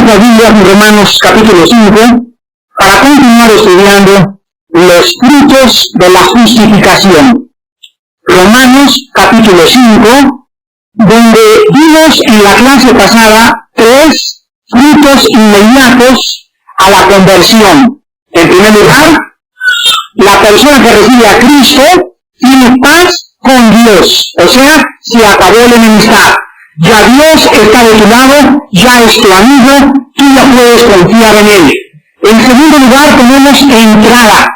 la Biblia en Romanos capítulo 5 para continuar estudiando los frutos de la justificación. Romanos capítulo 5, donde vimos en la clase pasada 3 frutos inmediatos a la conversión. En primer lugar, la persona que recibe a Cristo tiene paz con Dios, o sea, se acabó la enemistad. Ya Dios está de tu lado, ya es tu amigo, tú ya puedes confiar en Él. En segundo lugar, tenemos entrada.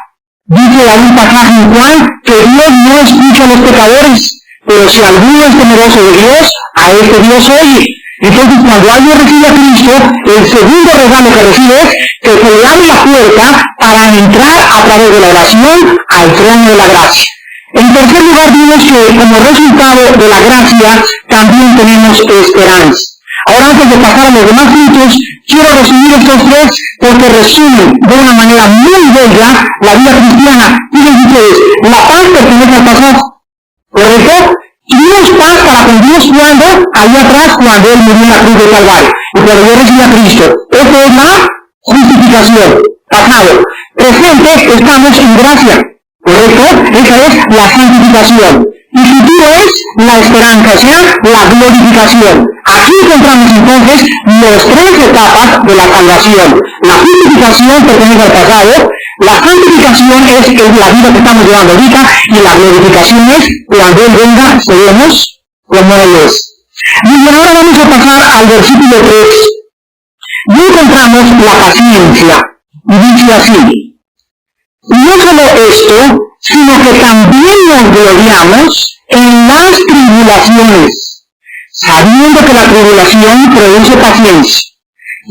Dice algún pasaje en Juan que Dios no escucha a los pecadores, pero si alguno es temeroso de Dios, a este Dios oye. Entonces, cuando alguien recibe a Cristo, el segundo regalo que recibe es que se le abre la puerta para entrar a través de la oración al trono de la gracia. En tercer lugar, vimos que como resultado de la gracia también tenemos esperanza. Ahora, antes de pasar a los demás frutos, quiero resumir estos 3 porque resumen de una manera muy bella la vida cristiana. Fíjense ustedes, la paz pertenece al pasado, ¿correcto? Tuvimos paz para con Dios cuando, allá atrás, cuando Él murió en la cruz de Calvario, y cuando yo recibí a Cristo. Esto es la justificación, pasado. Presente, estamos en gracia, ¿correcto? Esa es la santificación. Y futuro es la esperanza, o sea, la glorificación. Aquí encontramos entonces las 3 etapas de la salvación. La justificación pertenece al pasado, la santificación es la vida que estamos llevando ahorita, y la glorificación es cuando Él venga, seremos como Él es. Y bueno, ahora vamos a pasar al versículo 3. Y encontramos la paciencia. Y dice así: y no solo esto, sino que también nos gloriamos en las tribulaciones, sabiendo que la tribulación produce paciencia,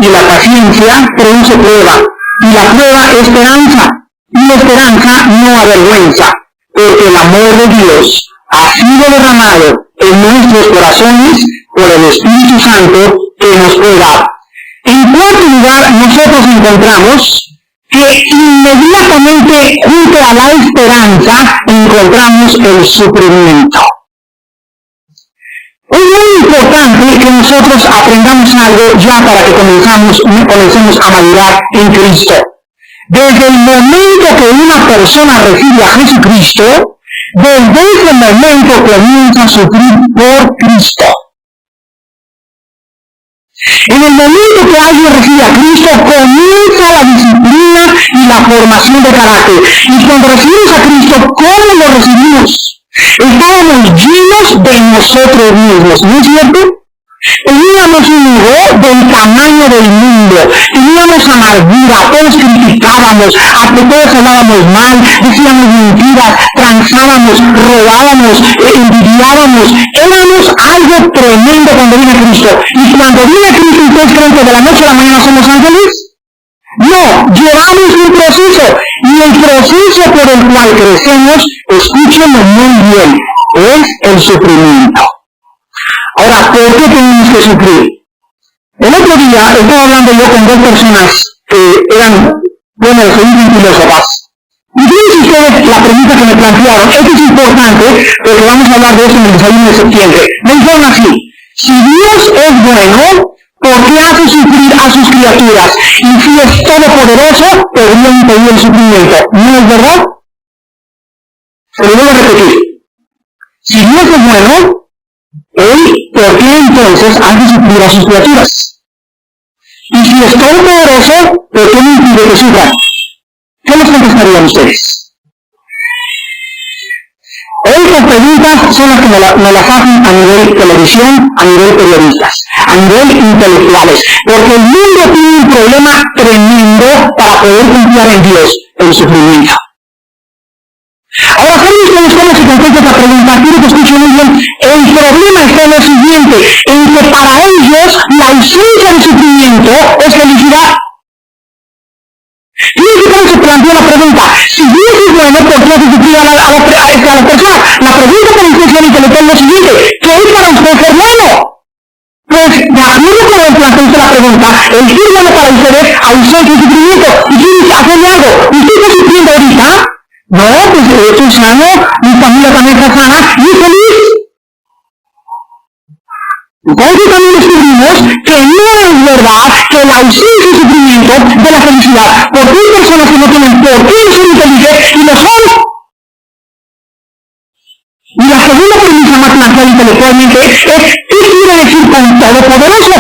y la paciencia produce prueba, y la prueba esperanza, y la esperanza no avergüenza, porque el amor de Dios ha sido derramado en nuestros corazones por el Espíritu Santo que nos fue dado. En cuarto lugar, nosotros encontramos que inmediatamente junto a la esperanza encontramos el sufrimiento. Es muy importante que nosotros aprendamos algo ya para que comencemos a madurar en Cristo. Desde el momento que una persona recibe a Jesucristo, desde ese momento comienza a sufrir por Cristo. En el momento que alguien recibe a Cristo, comienza la disciplina y la formación de carácter. Y cuando recibimos a Cristo, ¿cómo lo recibimos? Estábamos llenos de nosotros mismos, ¿no es cierto? Teníamos un ego del tamaño del mundo, teníamos amargura, todos criticábamos, a todos hablábamos mal, decíamos mentiras, transábamos, robábamos, envidiábamos, éramos algo tremendo cuando viene Cristo. Y cuando viene Cristo, ¿ustedes creen que de la noche a la mañana somos ángeles? No, llevamos un proceso, y el proceso por el cual crecemos, escúchenlo muy bien, es el sufrimiento. Ahora, ¿por qué tenemos que sufrir? El otro día estaba hablando yo con 2 personas que eran, se dicen filósofas. Y fíjense ustedes la pregunta que me plantearon. Esto es importante porque vamos a hablar de eso en el desayuno de septiembre. Me dijeron así: si Dios es bueno, ¿por qué hace sufrir a sus criaturas? Y si es todopoderoso, podría impedir el sufrimiento. ¿No es verdad? Se lo voy a repetir. Si Dios es bueno, Él, ¿por qué entonces hace sufrir a sus criaturas? Y si es todopoderoso, ¿por qué no impide que sufran? ¿Qué les contestarían ustedes? Hoy las preguntas son las que me las hacen a nivel televisión, a nivel periodistas, a nivel intelectuales, porque el mundo tiene un problema tremendo para poder confiar en Dios, el sufrimiento. Ahora, ¿saben ustedes cómo se contesta esta pregunta? Quiero que escuchen muy bien. El problema está en lo siguiente, en que para ellos la ausencia de sufrimiento es felicidad. Fíjense cómo se plantea la pregunta: si Dios es bueno, ¿por qué hace sufrir a la persona? La pregunta para el cristiano intelectual es lo siguiente: ¿qué es para usted ser bueno? Pues, de acuerdo con el planteamiento de la pregunta, el ser bueno para ustedes es ausencia de sufrimiento. Y quieren hacerle algo. ¿Usted está sufriendo ahorita? No, pues yo estoy sano, mi familia también está sana y es feliz. Entonces también descubrimos que no es verdad que la ausencia y sufrimiento de la felicidad. Porque hay personas que no tienen por qué ser infelices y lo son. Y la segunda premisa más planteada intelectualmente es, ¿qué quiere decir con todopoderoso?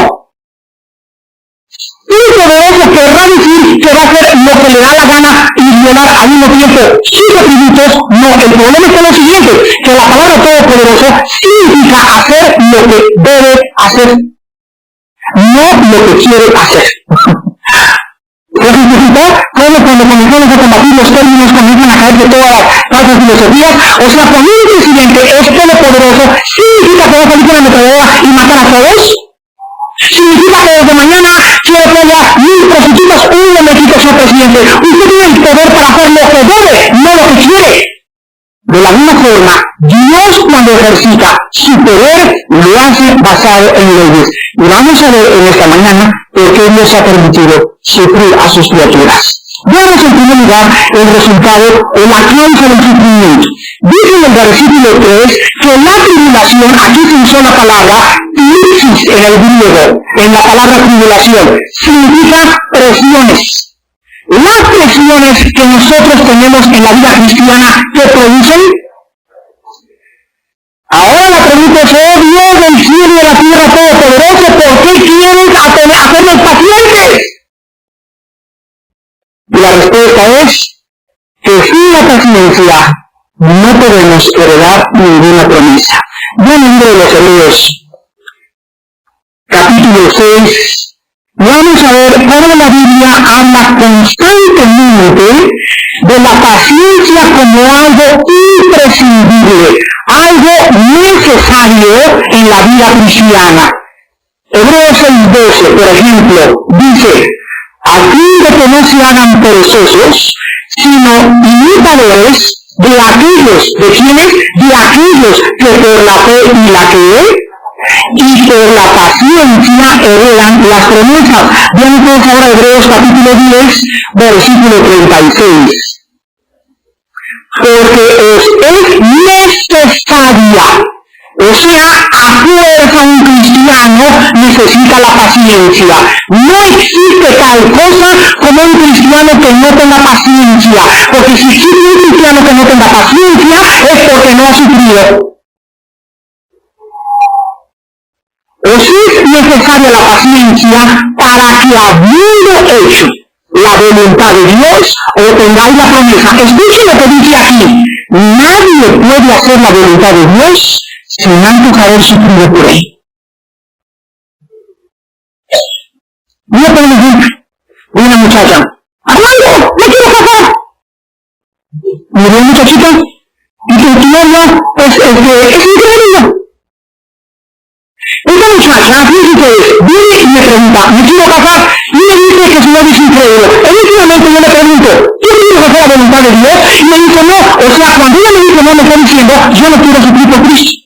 Todopoderoso querrá decir que va a hacer lo que le da la gana y violar al mismo tiempo sus atributos. No, el problema está en lo siguiente, que la palabra todopoderoso significa hacer lo que debe hacer, no lo que quiere hacer. ¿Lo significa? Como cuando comenzamos a combatir los términos comienzan a caer de todas las falsas filosofías? O sea, cuando un presidente es todopoderoso, ¿significa que va a salir con la ametralladora y matar a todos? ¿Significa que desde mañana quiere que haya 1000 prostitutas, un momentito, señor presidente? Usted tiene el poder para hacer lo que debe, no lo que quiere. De la misma forma, Dios cuando ejercita su poder lo hace basado en leyes. Y vamos a ver en esta mañana por qué Dios ha permitido sufrir a sus criaturas. Veamos en primer lugar el resultado o la causa del sufrimiento. Dice en el versículo 3 que la tribulación, aquí se usó la palabra crisis en el griego, en la palabra tribulación, significa presiones. Las presiones que nosotros tenemos en la vida cristiana, ¿qué producen? Ahora la pregunta es, oh Dios del cielo y de la tierra todopoderoso, ¿por qué quieres hacernos pacientes? Y la respuesta es que sin la paciencia no podemos heredar ninguna promesa. Yo en el libro de los Hebreos, capítulo 6, vamos a ver cómo la Biblia habla constantemente de la paciencia como algo imprescindible, algo necesario en la vida cristiana. Hebreos 6:12, por ejemplo, dice, a fin de que no se hagan perezosos, sino imitadores de aquellos, ¿de quiénes? De aquellos que por la fe y la que y por la paciencia heredan las promesas. Vean todos ahora Hebreos capítulo 10, versículo 36. Porque os es necesaria, o sea, a fuerza un cristiano necesita la paciencia. No existe tal cosa como un cristiano que no tenga paciencia, porque si existe un cristiano que no tenga paciencia es porque no ha sufrido. Os es necesaria la paciencia para que habiendo hecho la voluntad de Dios, obtengáis la promesa. Escuchen lo que dice aquí. Nadie puede hacer la voluntad de Dios sin antes haber sufrido por él. Voy a poner un ejemplo de una muchacha. ¡Armando! ¡Me quiero casar! Miró un muchachito y su novio es increíble. Esta muchacha, fíjense, viene y me pregunta, ¿me quiero casar? Y me dice que su novio es increíble. En este momento yo le pregunto, ¿quién quiere hacer la voluntad de Dios? Y me dice no. O sea, cuando ella me dice no, me está diciendo, yo no quiero sufrir por Cristo.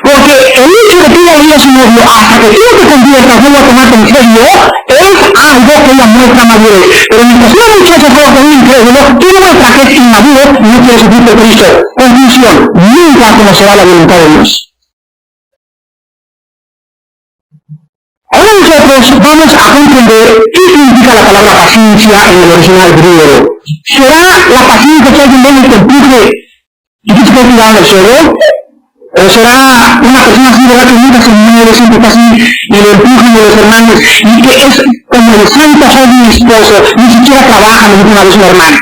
Porque el hecho de que ella oiga a su novio hasta que tú no te conviertas, no lo a tomar en serio, es algo que ella muestra madurez. Pero mientras una muchacha juega con un incrédulo, tú muestras que es inmaduro y no quiere sufrir por Cristo. Conclusión, nunca conocerá la voluntad de Dios. Ahora nosotros vamos a comprender qué significa la palabra paciencia en el original griego. ¿Será la paciencia que alguien viene y te empuje y tú te puedes tirar en el suelo? ¿O será una persona así, verdad, que nunca se mueve, siempre está así, y lo empujan de los hermanos, y que es como el santo joven esposo, ni siquiera trabaja, me dijo una vez una hermana?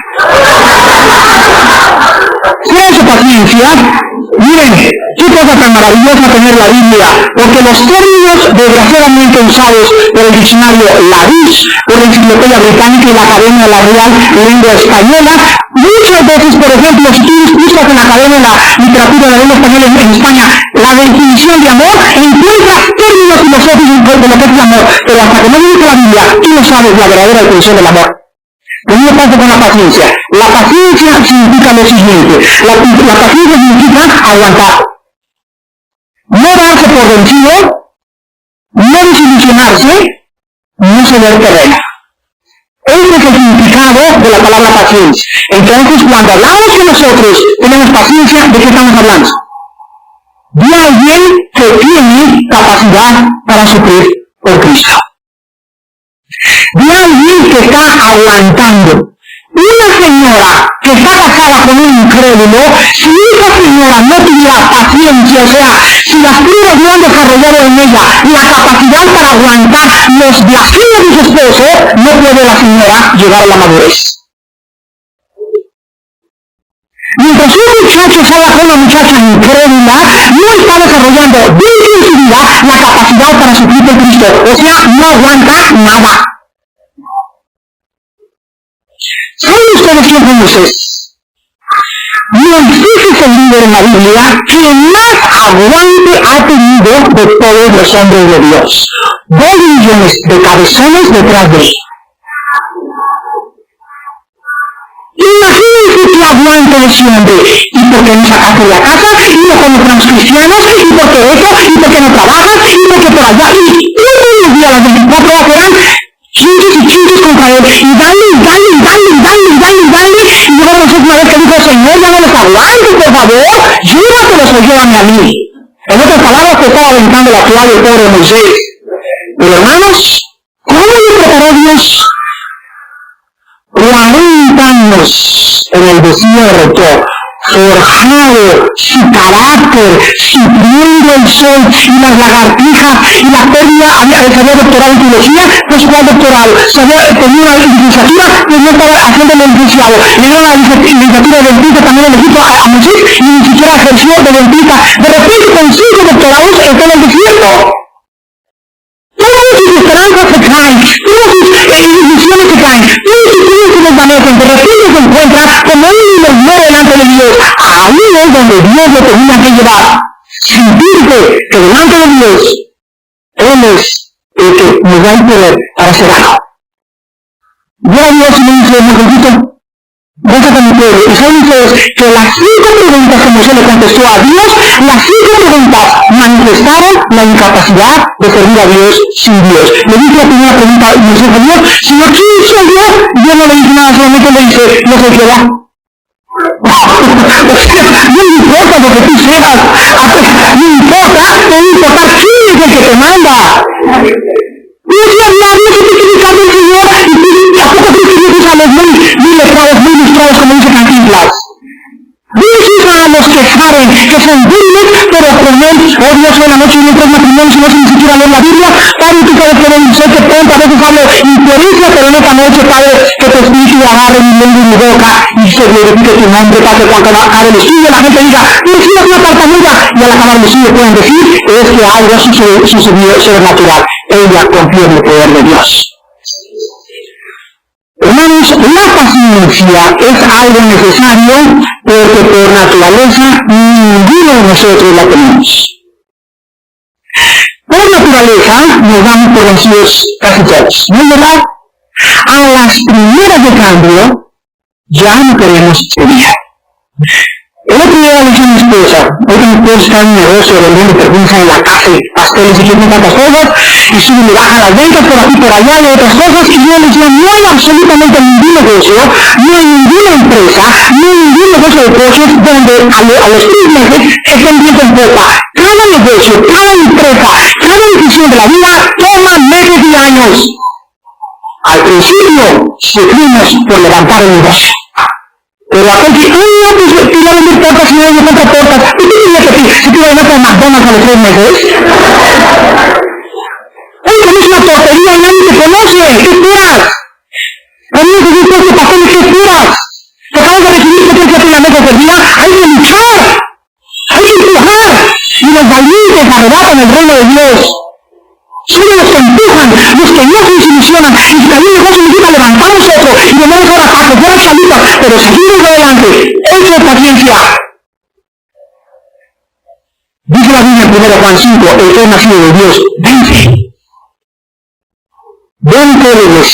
¿Será esa paciencia? Miren, qué cosa tan maravillosa tener la Biblia, porque los términos desgraciadamente usados por el diccionario Larousse, por la Enciclopedia Británica y la Academia de la Real Lengua Española, muchas veces, por ejemplo, si tú buscas en la Academia de la Literatura de la Lengua Española en España la definición de amor, encuentras términos filosóficos de lo que es el amor, pero hasta que no dice la Biblia, tú no sabes la verdadera definición del amor. Lo mismo pasa con la paciencia. La paciencia significa lo siguiente. La paciencia significa aguantar. No darse por vencido, no desilusionarse, no ceder terreno. Ese es el significado de la palabra paciencia. Entonces, cuando hablamos que nosotros tenemos paciencia, ¿de qué estamos hablando? De alguien que tiene capacidad para sufrir que está aguantando. Una señora que está casada con un incrédulo, si esa señora no tuviera paciencia, o sea, si las pruebas no han desarrollado en ella la capacidad para aguantar los blasfemios de su esposo, no puede la señora llegar a la madurez. Mientras un muchacho se habla con una muchacha incrédula, no está desarrollando dentro de su vida la capacidad para sufrir por Cristo, o sea, no aguanta nada. ¿Saben ustedes quién fue Moisés? Moisés es el líder en la Biblia que más aguante ha tenido de todos los hombres de Dios. 2 millones de cabezones detrás de él. Imagínense que aguante de ese hombre. ¿Y por qué no sacaste de la casa? ¿Y no conocemos cristianos? ¿Y por qué eso? ¿Y por qué no trabajas? ¿Y por qué por allá? Y todos los días, las 24 horas eran chinches y chinches contra él. Y dale, y luego Moisés una vez que dijo, Señor, ya no les aguanto, por favor, llévatelos o llévame a mí. En otras palabras, que estaba aventando la toalla el pobre Moisés. Pero hermanos, ¿cómo le preparó Dios? 40 años en el desierto, forjado su carácter, sufriendo el sol y las lagartijas y la pérdida. Se había doctorado en teología, no se cuál doctorado, tenía una licenciatura, pues no estaba haciendo el licenciado. Le dieron la licenciatura de dentista también en Egipto a Moisés y ni siquiera ejerció de dentista. De repente con 5 doctorados está en el desierto. Todas sus esperanzas se caen, todas sus ilusiones se caen, todos sus sueños se desvanecen, de repente se encuentra como un niño delante de Dios. Ahí es donde Dios lo tenía que llevar. Sentirse que delante de Dios, Él es el que nos da el poder para hacer algo. Yo a Dios me dice, Moisésito, déjate a mi pueblo. Y saben ustedes que las 5 preguntas que Moisés le contestó a Dios, las 5 preguntas manifestaron la incapacidad de servir a Dios sin Dios. Le dice la primera pregunta a Moisés a Dios, Señor, ¿quién soy yo? Dios no le dice nada, solamente le dice, yo soy Jehová. No me importa lo que tú seas, no importa quién es el que te manda. No seas nadie que te quiere cargar el Señor y a poco crees que Dios usa a los muy letrados, muy ilustrados, como dice Cantinflas. Dios usa a los que saben, que son débiles, pero con él, oh Dios, en la noche no entras matrimonios y no sé ni siquiera leer la Biblia. Padre, tú sabes que no sé que pronto a veces hablo incoherencia, pero en esta noche, Padre, que tu espíritu agarre mi lengua y mi boca y se glorifique tu nombre, Padre, cuando haga el estudio, la gente diga, no es una tartamuda, y al acabar el estudio pueden decir, es que algo sucedió sobrenatural. Ella confía en el poder de Dios. Hermanos, la paciencia es algo necesario porque por naturaleza ninguno de nosotros la tenemos. Por naturaleza nos damos por vencidos casi todos, ¿no es verdad? A las primeras de cambio ya no queremos seguir. El otro día le dije a mi esposa, ahorita mi esposa está en un negocio vendiendo perfumes en la casa y pasteles y quieren tantas cosas, y sube y baja las ventas por aquí por allá y otras cosas, y yo le decía, no hay absolutamente ningún negocio, no hay ninguna empresa, no hay ningún negocio de coches donde a los 3 meses estén viendo en popa. Cada negocio, cada empresa, cada decisión de la vida toma meses y años. Al principio sufrimos por levantar el negocio. Pero aquel que, pues te iba a vender tortas y no me compra tortas. ¿Y qué tenía que decir? Si te iba a ir a McDonald's a los 3 meses. Oye, no es una tortería, nadie te conoce. ¿Qué esperas? A mí me gusta este papel, ¿qué esperas? Te acabas de recibir que tienes que hacer la mesa del día. Hay que luchar. Hay que empujar. Y los valientes arrebatan el reino de Dios. Son los que empujan, los que no se desilusionan, y si también el negocio significa levantamos otro, y de menos ahora para coger salita, pero seguimos adelante. Eso es paciencia. Dice la Biblia en 1 Juan 5, el que es nacido de Dios, vence. Dentro de los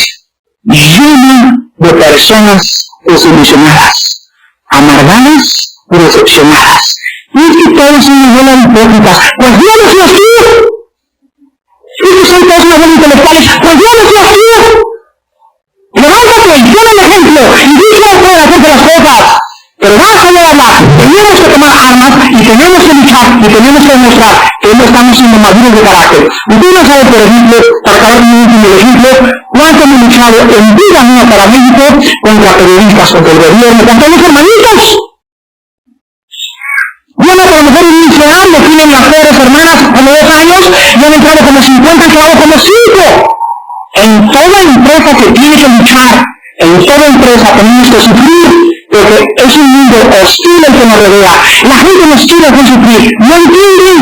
lleno de personas desilusionadas, amargadas y decepcionadas. Y es que todos son una bola de hipócritas. Pues Dios no es así. Estos son todos unos buenos intelectuales, pues yo no soy así. Levántate, pon el ejemplo, y di cómo puede hacerse las cosas. Pero más allá de hablar, tenemos que tomar armas y tenemos que luchar y tenemos que demostrar que no estamos siendo maduros de carácter. Usted no sabe, por ejemplo, para acabar con un último ejemplo, cuánto hemos luchado en vida mía para México contra periodistas, contra el gobierno, contra los hermanitos. Bueno, a lo mejor inicial lo tienen las pobres hermanas como 2 años y han entrado como 50, han quedado como 5. En toda empresa que tiene que luchar, en toda empresa tenemos que sufrir, porque es un mundo hostil el que nos rodea. La gente nos quiere hacer sufrir, no entienden.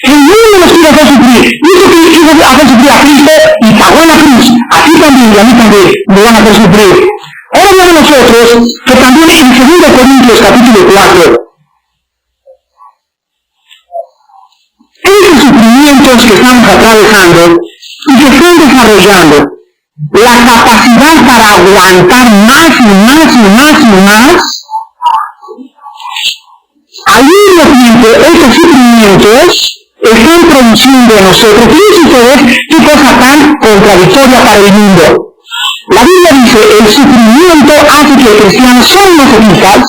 El mundo nos quiere hacer sufrir. Dice que quiere hacer sufrir a Cristo y pagó en la cruz. A ti también y a mí también nos van a hacer sufrir. Ahora vemos nosotros que también en 2 Corintios capítulo 4, estos sufrimientos que estamos atravesando y que están desarrollando la capacidad para aguantar más y más y más y más, al mismo tiempo estos sufrimientos están produciendo en nosotros, fíjense ustedes qué cosa tan contradictoria para el mundo. La Biblia dice, el sufrimiento hace que el cristiano sea más eficaz.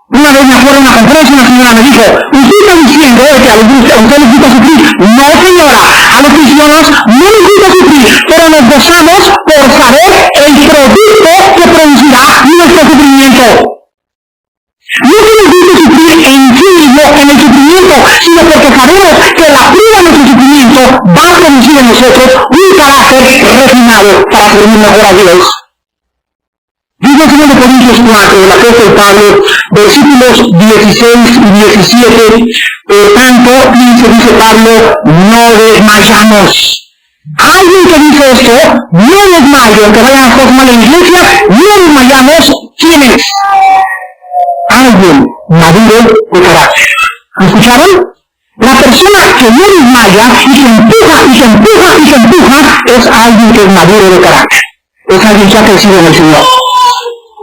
Una vez me acuerdo en una conferencia, una señora me dijo, usted está diciendo que a usted les gusta sufrir. No, señora, a los cristianos no les gusta sufrir, pero nos gozamos por saber el producto que producirá nuestro sufrimiento. No que nos gusta sufrir en sí mismo, en el sufrimiento, sino porque sabemos que la prueba de nuestro sufrimiento va a producir en nosotros un carácter refinado para servir mejor a Dios. Dice en 2 Corintios 4, el apóstol Pablo, versículos 16 y 17, por tanto, dice Pablo, no desmayamos. Alguien que dice esto, no desmayo, aunque vayan las cosas mal en la iglesia, no desmayamos. ¿Quién es? Alguien maduro de carácter. ¿Escucharon? La persona que no desmaya y que empuja y que empuja y que empuja es alguien que es maduro de carácter. Es alguien que ha crecido en el Señor.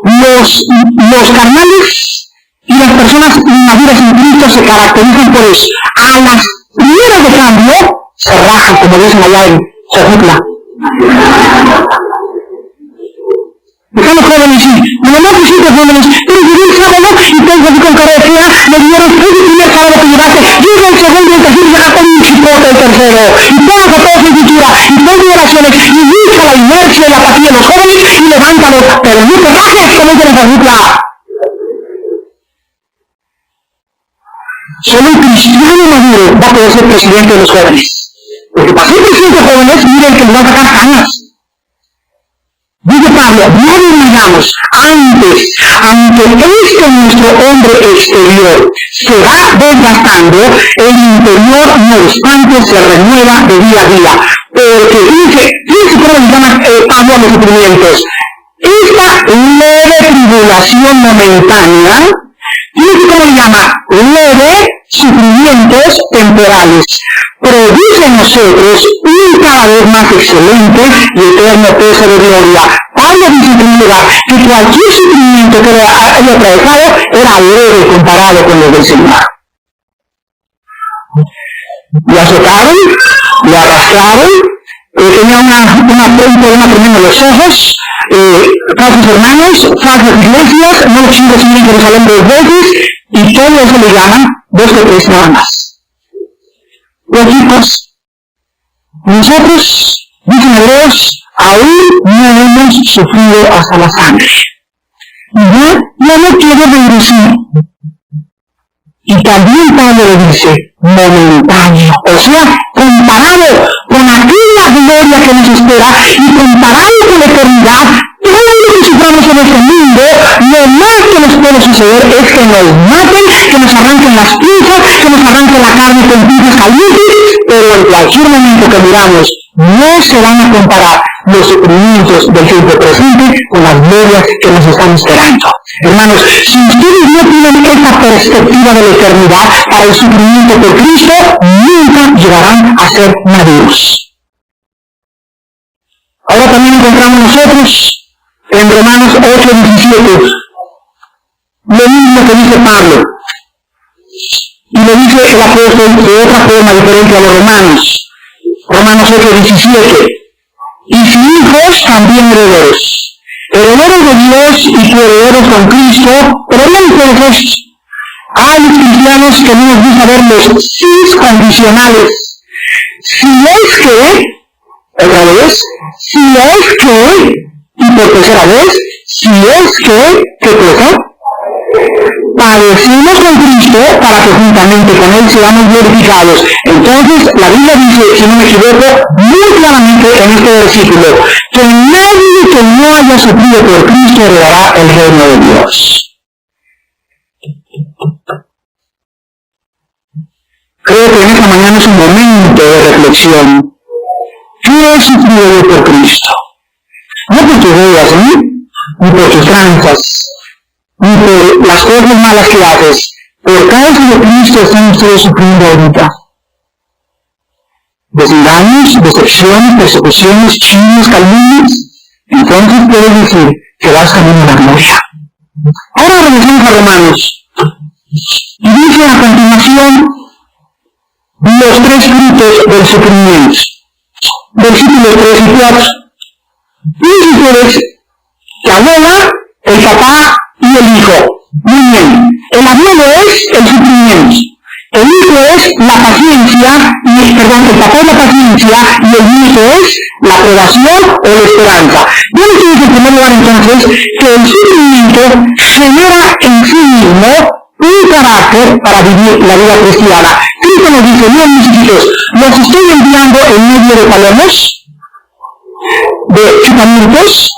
Los carnales y las personas inmaduras en Cristo se caracterizan por eso. A las primeras de cambio se rajan, como dicen allá en Jojutla. Están los jóvenes y mi mamá que siempre jóvenes, pero llegué el sábado y tengo así con cara de fea, me dieron el primer sábado que llevaste, llega el segundo y el tercero, llega con un chipote el tercero, y todas a todos en cultura, y pongo oraciones, y busca la inercia y la apatía de los jóvenes, y levántalos, pero no te rajes como dice la Jojutla. Solo un cristiano maduro va a poder ser presidente de los jóvenes. Porque para ser presidente de jóvenes, miren que le van a sacar canas. Dice Pablo, no desmayamos antes, aunque nuestro hombre exterior se va desgastando, el interior no obstante se renueva de día a día. Porque dice cómo le llama Pablo a los sufrimientos. Esta leve tribulación momentánea, fíjense cómo le llama, leve sufrimientos temporales, produce en nosotros un cada vez más excelente y eterno peso de gloria. Pablo dice en primer lugar que cualquier sufrimiento que haya atravesado era leve comparado con los del Señor. Le azotaron, le arrastraron, tenía un problema tremendo en los ojos, falsos hermanos, falsas iglesias, no quiso seguir en Jerusalén 2 veces, y todo eso le llaman 2 o 3 nada más. Los chicos, nosotros, dicen Hebreos, aún no hemos sufrido hasta la sangre. Y yo no quiero reducir. Y también Pablo le dice, momentáneo. O sea, comparado con aquella gloria que nos espera y comparado con la eternidad, todo lo que suframos en este mundo, lo más que nos puede suceder es que nos maten, que nos arranquen las pinzas, que nos arranquen la carne con pinzas calientes, pero en cualquier momento que miramos, no se van a comparar los sufrimientos del tiempo presente con las glorias que nos están esperando. Hermanos, si ustedes no tienen esta perspectiva de la eternidad para el sufrimiento por Cristo, nunca llegarán a ser maduros. Ahora también encontramos nosotros en Romanos 8:17 lo mismo que dice Pablo, y lo dice el apóstol de otra forma diferente a los romanos. Romanos 8:17, y si hijos también herederos, herederos de Dios y coherederos con Cristo, pero bien entonces, hay cristianos que no nos gusta ver los sís condicionales. Si es que, otra vez, si es que, y por tercera vez, si es que, ¿qué cosa? Padecemos con Cristo para que juntamente con Él seamos glorificados. Entonces, la Biblia dice, si no me equivoco, muy claramente en este versículo, que nadie que no haya sufrido por Cristo heredará el reino de Dios. Creo que en esta mañana es un momento de reflexión. ¿Qué he sufrido yo por Cristo? No por tus deudas, ni por tus tranzas, ni por las cosas malas que haces. Por causa de Cristo están ustedes sufriendo ahorita. Desengaños, decepciones, persecuciones, chismes, calumnias. Entonces puedes decir que vas camino a la gloria. Ahora regresamos a Romanos. Y dice a continuación los tres frutos del sufrimiento. Versículos 3 y 4. Fíjense ustedes, la abuela, el papá y el hijo. Muy bien. El abuelo es el sufrimiento. El hijo es la paciencia, el papá es la paciencia y el nieto es la aprobación o la esperanza. Yo les digo en primer lugar entonces que el sufrimiento genera en sí mismo un carácter para vivir la vida cristiana. Cristo nos dice, miren mis hijitos, los estoy enviando en medio de palomos, de chupamientos,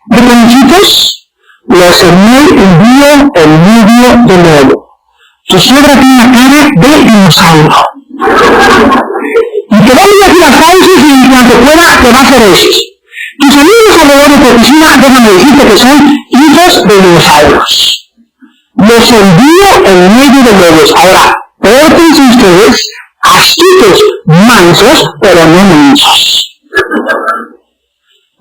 de conchitos, los envío en medio de lobo. Tu suegra tiene una cara de dinosaurio. Y te voy a decir a causas y en cuanto pueda te va a hacer esto. Tus amigos alrededor de tu oficina, déjame decirte que son hijos de dinosaurios. Los envío en medio de lobos. Ahora, pórtense ustedes astutos, mansos, pero no mansos.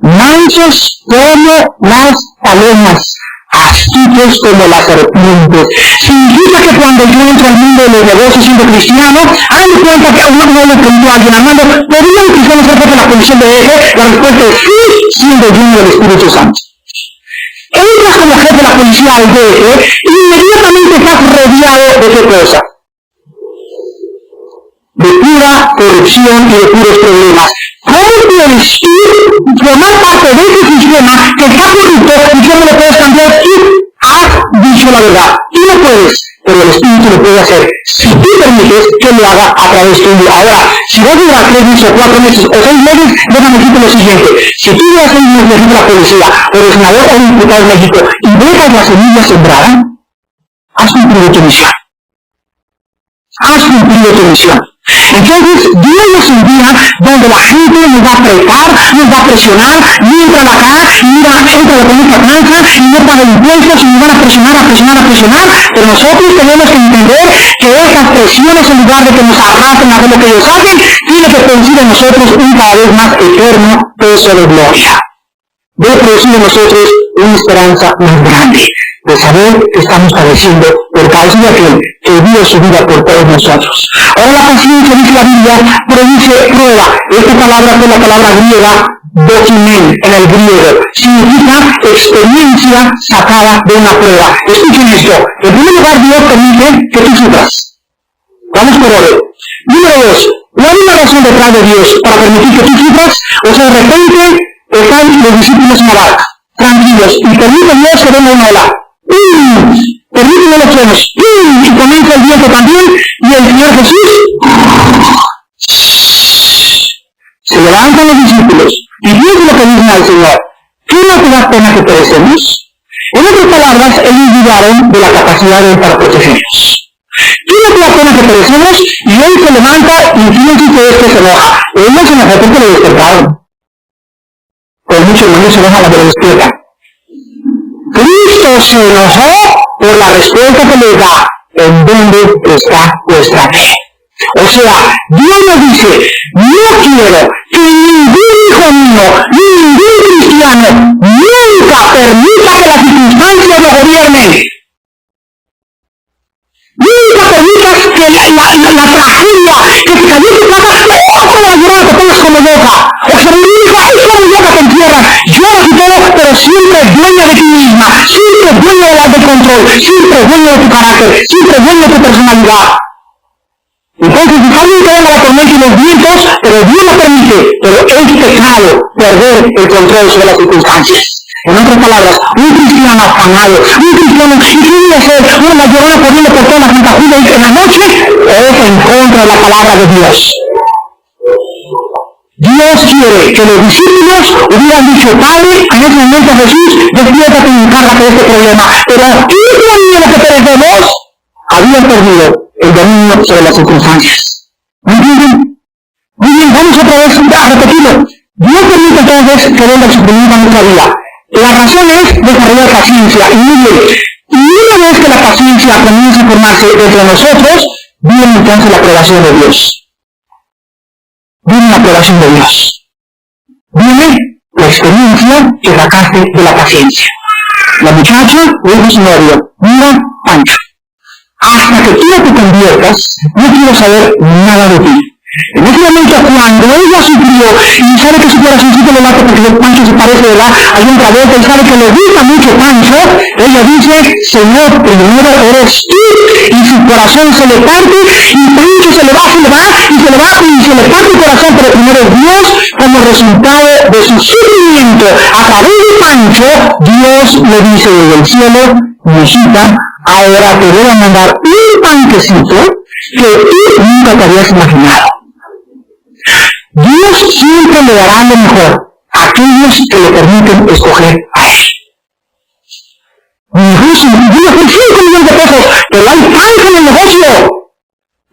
Mansos como las palomas, astutos como las serpientes. Significa que cuando yo entro al mundo de los negocios siendo cristiano, hay cuenta que a uno no le preguntó a alguien, Armando, ¿podría un cristiano ser parte de la comisión de eje? La respuesta es sí, siendo lleno del Espíritu Santo. Entras como jefe de la policía al DF y inmediatamente estás rodeado de qué cosa? De pura corrupción y de puros problemas. ¿Cómo puedes tú formar parte de ese sistema que está corrupto y cómo lo puedes cambiar? Tú has dicho la verdad. Tú no puedes, pero el Espíritu lo puede hacer si tú permites que lo haga a través tuyo. Ahora, si vas a durar 3 meses o 4 meses o 6 meses, déjame decirte lo siguiente. Si tú vas a 6 meses de la policía o de senador o diputado en México y dejas la semilla sembrada, has cumplido tu misión. Has cumplido tu misión. Entonces, Dios nos envía donde la gente nos va a apretar, nos va a presionar, entra la cara, entra con esta tranza, y no paga impuestos, y nos van a presionar, pero nosotros tenemos que entender que esas presiones, en lugar de que nos arrasen a ver lo que ellos hacen, tiene que producir en nosotros un cada vez más eterno peso de gloria. Debe producir en nosotros una esperanza más grande, de saber que estamos padeciendo por causa de aquel que dio su vida por todos nosotros. Ahora la paciencia, dice la Biblia, produce prueba. Esta palabra es la palabra griega, dokimen, en el griego. Significa experiencia sacada de una prueba. Escuchen esto. En primer lugar, Dios permite que tú sufras. Vamos por orden. Número 2. No hay una razón detrás de Dios para permitir que tú sufras, o sea, de repente están los discípulos en la barca, tranquilos, y permite Dios que venga una ola. Permíteme los frenos, y comienza el viento también, y el Señor Jesús se levantan los discípulos, y fíjense lo que dicen al Señor: ¿qué no te da pena que perecemos? En otras palabras, ellos dudaron de la capacidad de Él para protegernos. ¿Qué no te da pena que perecemos? Y Él se levanta, y fíjense ustedes que se enoja. Ellos en efecto que lo despertaron. Con mucho hermano se enoja la que lo despierta. Cristo se enojó por la respuesta que le da: ¿en dónde está vuestra fe? O sea, Dios nos dice: no quiero que ningún hijo mío, ningún cristiano, nunca permita que las circunstancias lo gobiernen. Nunca permitas que la tragedia, que te cayó tu casa, no como la llorona te pongas como loca. O sea, mi hijo, ay, como loca te entierran. Lloras y todo, siempre dueña de ti misma, siempre dueña del control, siempre dueña de tu carácter, siempre dueña de tu personalidad. Entonces, si alguien te llama la tormenta y los vientos, pero Dios lo permite, pero es pecado perder el control sobre las circunstancias. En otras palabras, un cristiano afanado, un cristiano que quiere hacer una llorona corriendo por toda la Santa Julia en la noche, es en contra de la palabra de Dios. Dios quiere que los discípulos hubieran dicho, Padre, en ese momento Jesús, despiértate y encárgate de este problema. Pero ¿qué dominio que perecemos? Habían perdido el dominio sobre las circunstancias. ¿Me entienden? Muy bien, vamos otra vez a repetirlo. Dios permite entonces que venga el sufrimiento a nuestra vida. La razón es desarrollar paciencia. Y muy bien, y una vez que la paciencia comienza a formarse entre nosotros, viene entonces la aprobación de Dios. Viene la aprobación de Dios. Viene la experiencia que sacaste de la paciencia. La muchacha le dijo a su novio, mira, Pancho, hasta que tú no te conviertas, no quiero saber nada de ti. En ese momento, cuando ella sufrió, y sabe que su corazoncito le late porque el Pancho se parece, ¿verdad?, a John Travolta, y sabe que le gusta mucho Pancho, ella dice, Señor, primero eres tú, y su corazón se le parte, y Pancho se le va, y se le parte el corazón, pero primero es Dios, como resultado de su sufrimiento. A través de Pancho, Dios le dice desde el cielo, hijita, ahora te voy a mandar un panquecito que tú nunca te habías imaginado. Dios siempre le dará lo mejor a aquellos que le permiten escoger a Él. Mi negocio, yo por 5 millones de pesos, pero hay franja en el negocio.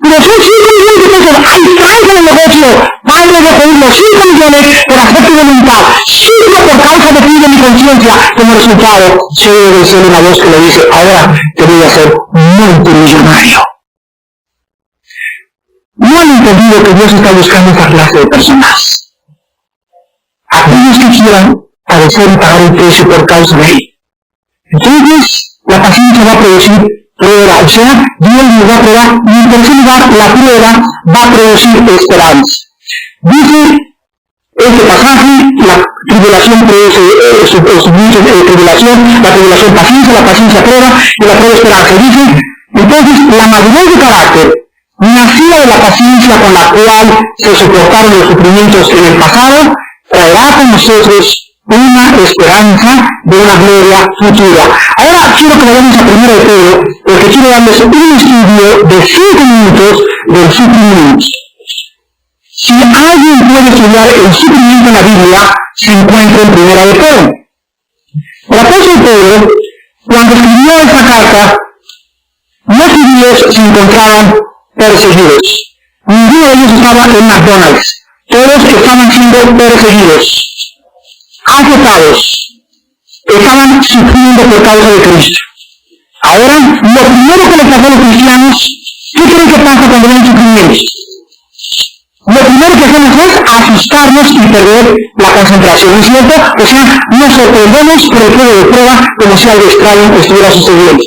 Pero son 5 millones de pesos, hay franja en el negocio. Padre, de pedir los 5 millones por hacer tu voluntad. Sufro por causa de ti y de mi conciencia. Como resultado, se oye del cielo una voz que le dice, ahora te voy a hacer multimillonario. No han entendido que Dios está buscando esa clase de personas. Aquellos que quieran padecer y pagar el precio por causa de Él. Entonces, la paciencia va a producir prueba, o sea, Dios nos va a probar, y en tercer lugar, la prueba va a producir esperanza. Dice este pasaje, la tribulación produce tribulación, la tribulación paciencia, la paciencia prueba, y la prueba esperanza. Dice, entonces, la madurez de carácter nacida de la paciencia con la cual se soportaron los sufrimientos en el pasado, traerá con nosotros una esperanza de una gloria futura. Ahora quiero que vayamos a 1 de Pedro, porque quiero darles un estudio de 5 minutos del sufrimiento. Si alguien puede estudiar el sufrimiento en la Biblia, se encuentra en 1 de Pedro. El apóstol Pedro, cuando escribió esta carta, los judíos se encontraban perseguidos. Ninguno de ellos estaba en McDonald's. Todos estaban siendo perseguidos, azotados, estaban sufriendo por causa de Cristo. Ahora, lo primero que les pasó a los cristianos, ¿qué creen que pasa cuando ven sufrimientos? Lo primero que hacemos es asustarnos y perder la concentración, ¿no es cierto? O sea, nos sorprendemos por el fuego de prueba como si algo extraño estuviera sucediendo.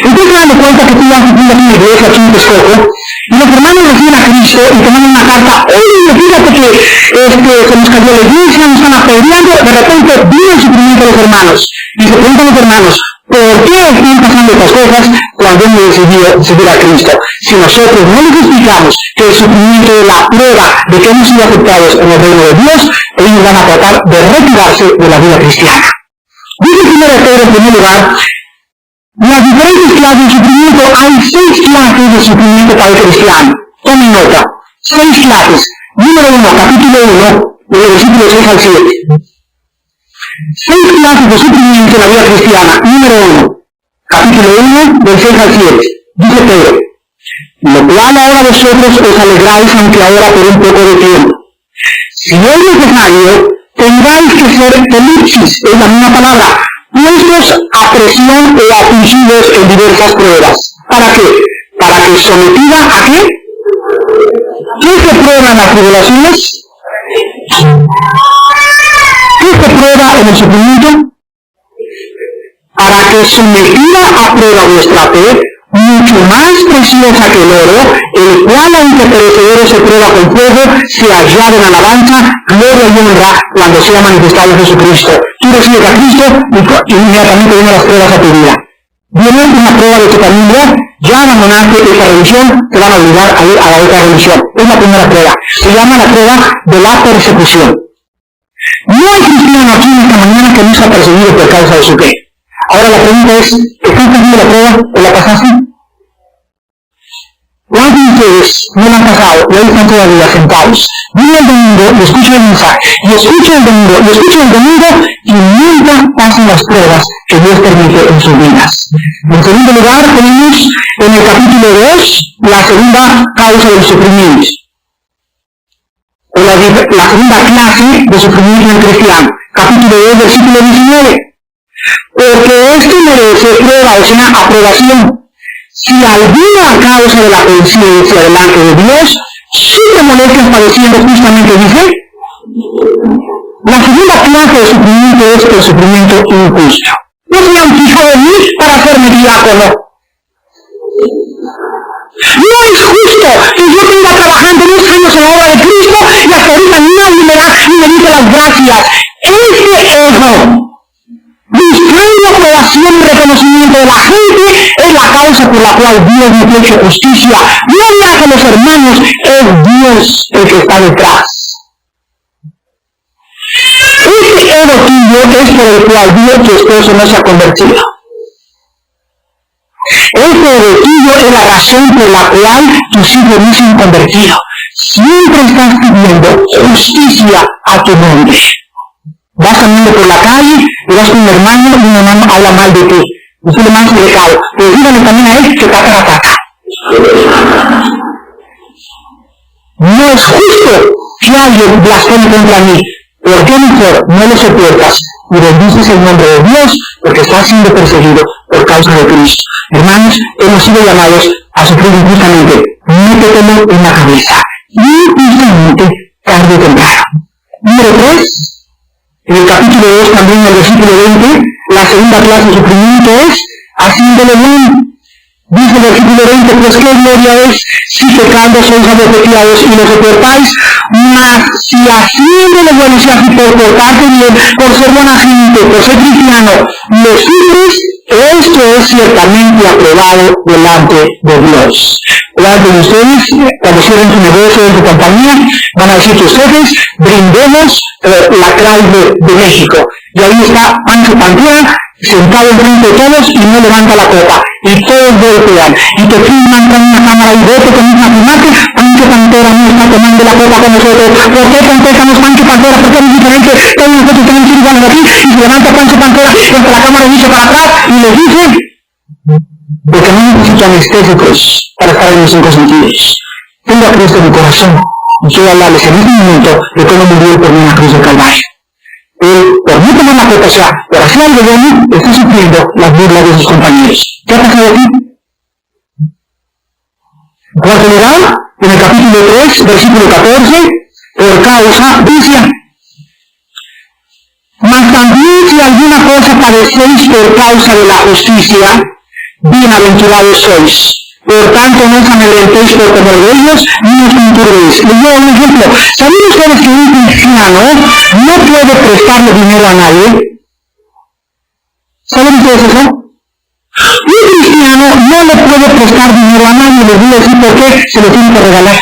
Entonces me dan cuenta que tú vas a aquí en la iglesia, aquí en Texcoco, y los hermanos reciben a Cristo y te mandan una carta, oye, fíjate que se nos cayó la iglesia, nos están apedreando, de repente viene el sufrimiento de los hermanos, y se preguntan los hermanos, ¿por qué están pasando estas cosas cuando hemos decidido seguir a Cristo? Si nosotros no les explicamos que el sufrimiento de la prueba de que hemos sido aceptados en el reino de Dios, ellos van a tratar de retirarse de la vida cristiana. Dice 1 de Pedro en primer lugar, las diferentes clases de sufrimiento, hay 6 clases de sufrimiento para el cristiano. Tomen nota, 6 clases. Número 1, capítulo 1, de los versículos 6 al 7. 6 clases de sufrimiento en la vida cristiana. Número 1, capítulo 1, del 6 al 7. Dice Pedro, lo cual ahora vosotros os alegráis, aunque ahora por un poco de tiempo. Si es necesario, tendráis que ser elipsis, es la misma palabra, puestos a presión o afligidos en diversas pruebas. ¿Para qué? Para que sometida a qué? ¿Qué se prueba en las tribulaciones? ¿Qué se prueba en el sufrimiento? Para que sometida a prueba vuestra fe, mucho más preciosa que el oro, el cual aunque perecedero se prueba con fuego, se hallado en alabanza, gloria y honra cuando sea manifestado Jesucristo. Tú recibes a Cristo y inmediatamente vienen las pruebas a tu vida. Viene una prueba de tu familia, ya abandonaste esa religión, te van a obligar a ir a la otra religión. Es la primera prueba. Se llama la prueba de la persecución. No hay cristiano aquí en esta mañana que no sea perseguido por causa de su fe. Ahora la pregunta es, ¿están pasando la prueba o la pasaste? ¿Cuántos de ustedes no la han pasado y ahí están todavía sentados? Viene el domingo y escucha el mensaje, y escucha el domingo, y escucha el domingo, y nunca pasan las pruebas que Dios permite en sus vidas. En segundo lugar, tenemos en el capítulo 2 la segunda causa del sufrimiento, o la segunda clase de sufrimiento en cristiano. Capítulo 2, versículo 19. Porque esto merece prueba, o sea, aprobación. Si alguna causa de la conciencia delante de Dios sufre molestias padeciendo justamente, dice, la segunda clase de sufrimiento es el sufrimiento injusto. No se han fijado en mí para hacerme diácono. No es justo que yo tenga trabajando 10 años en la obra de Cristo y hasta ahorita nadie me da ni me dice las gracias. Este ego, buscando aprobación y reconocimiento de la gente, es la causa por la cual Dios no ha hecho justicia. No le hace los hermanos, es Dios el que está detrás. Este ego tuyo es por el cual Dios, tu esposo, no se ha convertido. Este ego tuyo es la razón por la cual tus hijos no se han convertido. Siempre estás pidiendo justicia a tu nombre. Vas caminando por la calle y vas con un hermano y un hermano habla mal de ti. Y tú le mandas un recado. Pero dígame también a él que ataca. No es justo que alguien blasfeme contra mí. ¿Por qué mejor no lo soportas y bendices el nombre de Dios porque estás siendo perseguido por causa de Cristo? Hermanos, hemos sido llamados a sufrir injustamente. Métetelo en la cabeza. Injustamente, tarde o temprano. Número 3. En el capítulo 2, también en el versículo 20, la segunda clase de sufrimiento es haciéndole bien. Dice el versículo 20, pues qué gloria es si pecando sois abofeteados y lo soportáis, mas si haciéndole bueno, si así por portarte bien, por ser buena gente, por ser cristiano, lo sufres, esto es ciertamente aprobado delante de Dios. Delante de ustedes, cuando cierren su negocio en su compañía, van a decir tus jefes, brindemos la Chrysler de México. Y ahí está Pancho Pantera, sentado enfrente de todos y no levanta la copa. Y todos golpean. Y te filman con una cámara y vete con una filmante. Pancho Pantera no está tomando la copa con nosotros. ¿Por qué contestamos Pancho Pantera? ¿Por qué es diferente? Todos nosotros tenemos que ir iguales aquí. Y se levanta Pancho Pantera y con la cámara dice para atrás y les dice, porque no necesito anestésicos para estar en mis 5 sentidos. Tengo a Cristo en mi corazón. Y quiero hablarles en este momento de cómo murió por mí en la cruz del Calvario. Él, por no tomar la copa, o sea, por hacer algo bueno, está sufriendo las burlas de sus compañeros. ¿Qué ha pasado aquí? En cuarto lugar, en el capítulo 3, versículo 14, por causa, dice, mas también si alguna cosa padecéis por causa de la justicia, bienaventurados sois. Por tanto, no os amedrentéis por temor de ellos, ni os conturbéis. Les doy un ejemplo. ¿Saben ustedes que un cristiano no puede prestarle dinero a nadie? ¿Saben ustedes eso? Un cristiano no le puede prestar dinero a nadie. Les voy a decir por qué se lo tiene que regalar.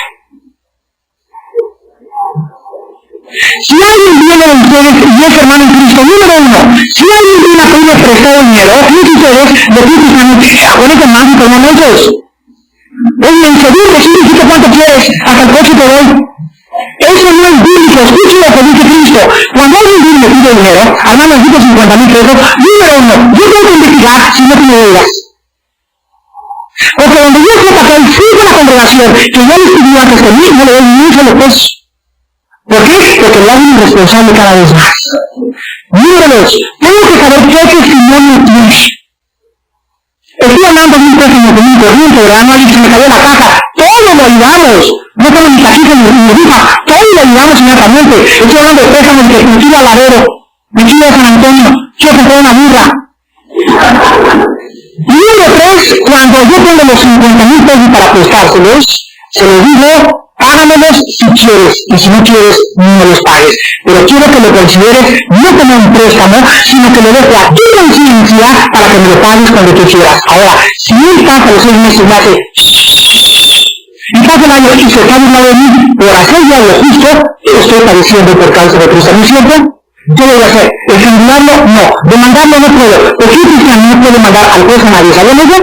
Si alguien viene a ustedes y es hermano en Cristo, número 1, si alguien viene a pedirle prestado dinero, fíjense ustedes, de cristianos, con este mágico momentos. Oye, en segundo, si dijiste cuánto quieres, hasta el coche te doy. Eso no es bíblico, escuche lo que dice Cristo. Cuando alguien viene y me pide dinero, además necesito 50,000 pesos, número 1, yo tengo que investigar si no tiene deudas. Porque donde yo sepa que hay 5 de la congregación que ya les pidió antes que mí, no le doy ni un solo peso. ¿Por qué? Porque lo hago irresponsable cada vez más. Número 2, tengo que saber qué testimonio tienes. Estoy hablando de un préstamo común corriente, ¿verdad? No alguien que se me cayó la caja. Todos lo ayudamos. No tengo ni cajita ni rifa. Todos lo ayudamos inmediatamente. Estoy hablando de préstamos que me quiero a Laredo, me quiero a San Antonio, quiero comprar una burra. Número 3, cuando yo pongo y para prestárselos, se los digo, págamelos si quieres, y si no quieres, no los pagues. Pero quiero que lo consideres no como un préstamo, sino que lo dejo a tu conciencia para que me lo pagues cuando tú quieras. Ahora, si él pasa los 6 meses y me hace y pasa el año y se está burlando de mí por hacer ya lo justo, estoy padeciendo por causa de préstamo siempre. ¿Qué voy a hacer? ¿Estrangularlo? No. ¿Demandarlo? No puedo. Porque un cristiano no puede mandar al juez a nadie. ¿Sabemos ya?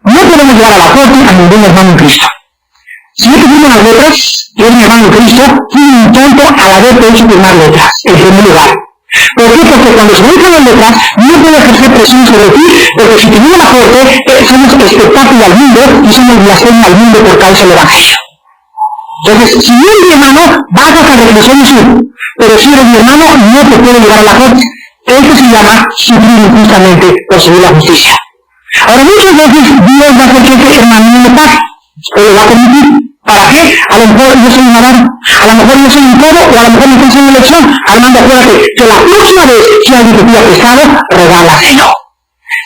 No podemos llevar a la corte a ningún hermano en Cristo. Si yo te firmo las letras, y eres mi hermano en Cristo, fui un tonto al haberte hecho firmar letras, en primer lugar. ¿Por qué? Porque cuando se usan las letras, no puedo ejercer presión sobre ti, porque si te viene a la corte, somos espectáculo al mundo y somos blasfemia al mundo por causa del Evangelio. Entonces, si no eres mi hermano, vas a sacar reclusión sí. Pero si eres mi hermano, no te puedo llevar a la corte. Esto se llama sufrir injustamente por seguir la justicia. Ahora, muchas veces Dios va a hacer que ese hermano no me pague, o lo va a permitir. ¿Para qué? A lo mejor yo soy un avaro, a lo mejor yo soy un codo, o a lo mejor me estoy haciendo una elección. Armando, acuérdate que la próxima vez que alguien te pida prestado, regálaselo.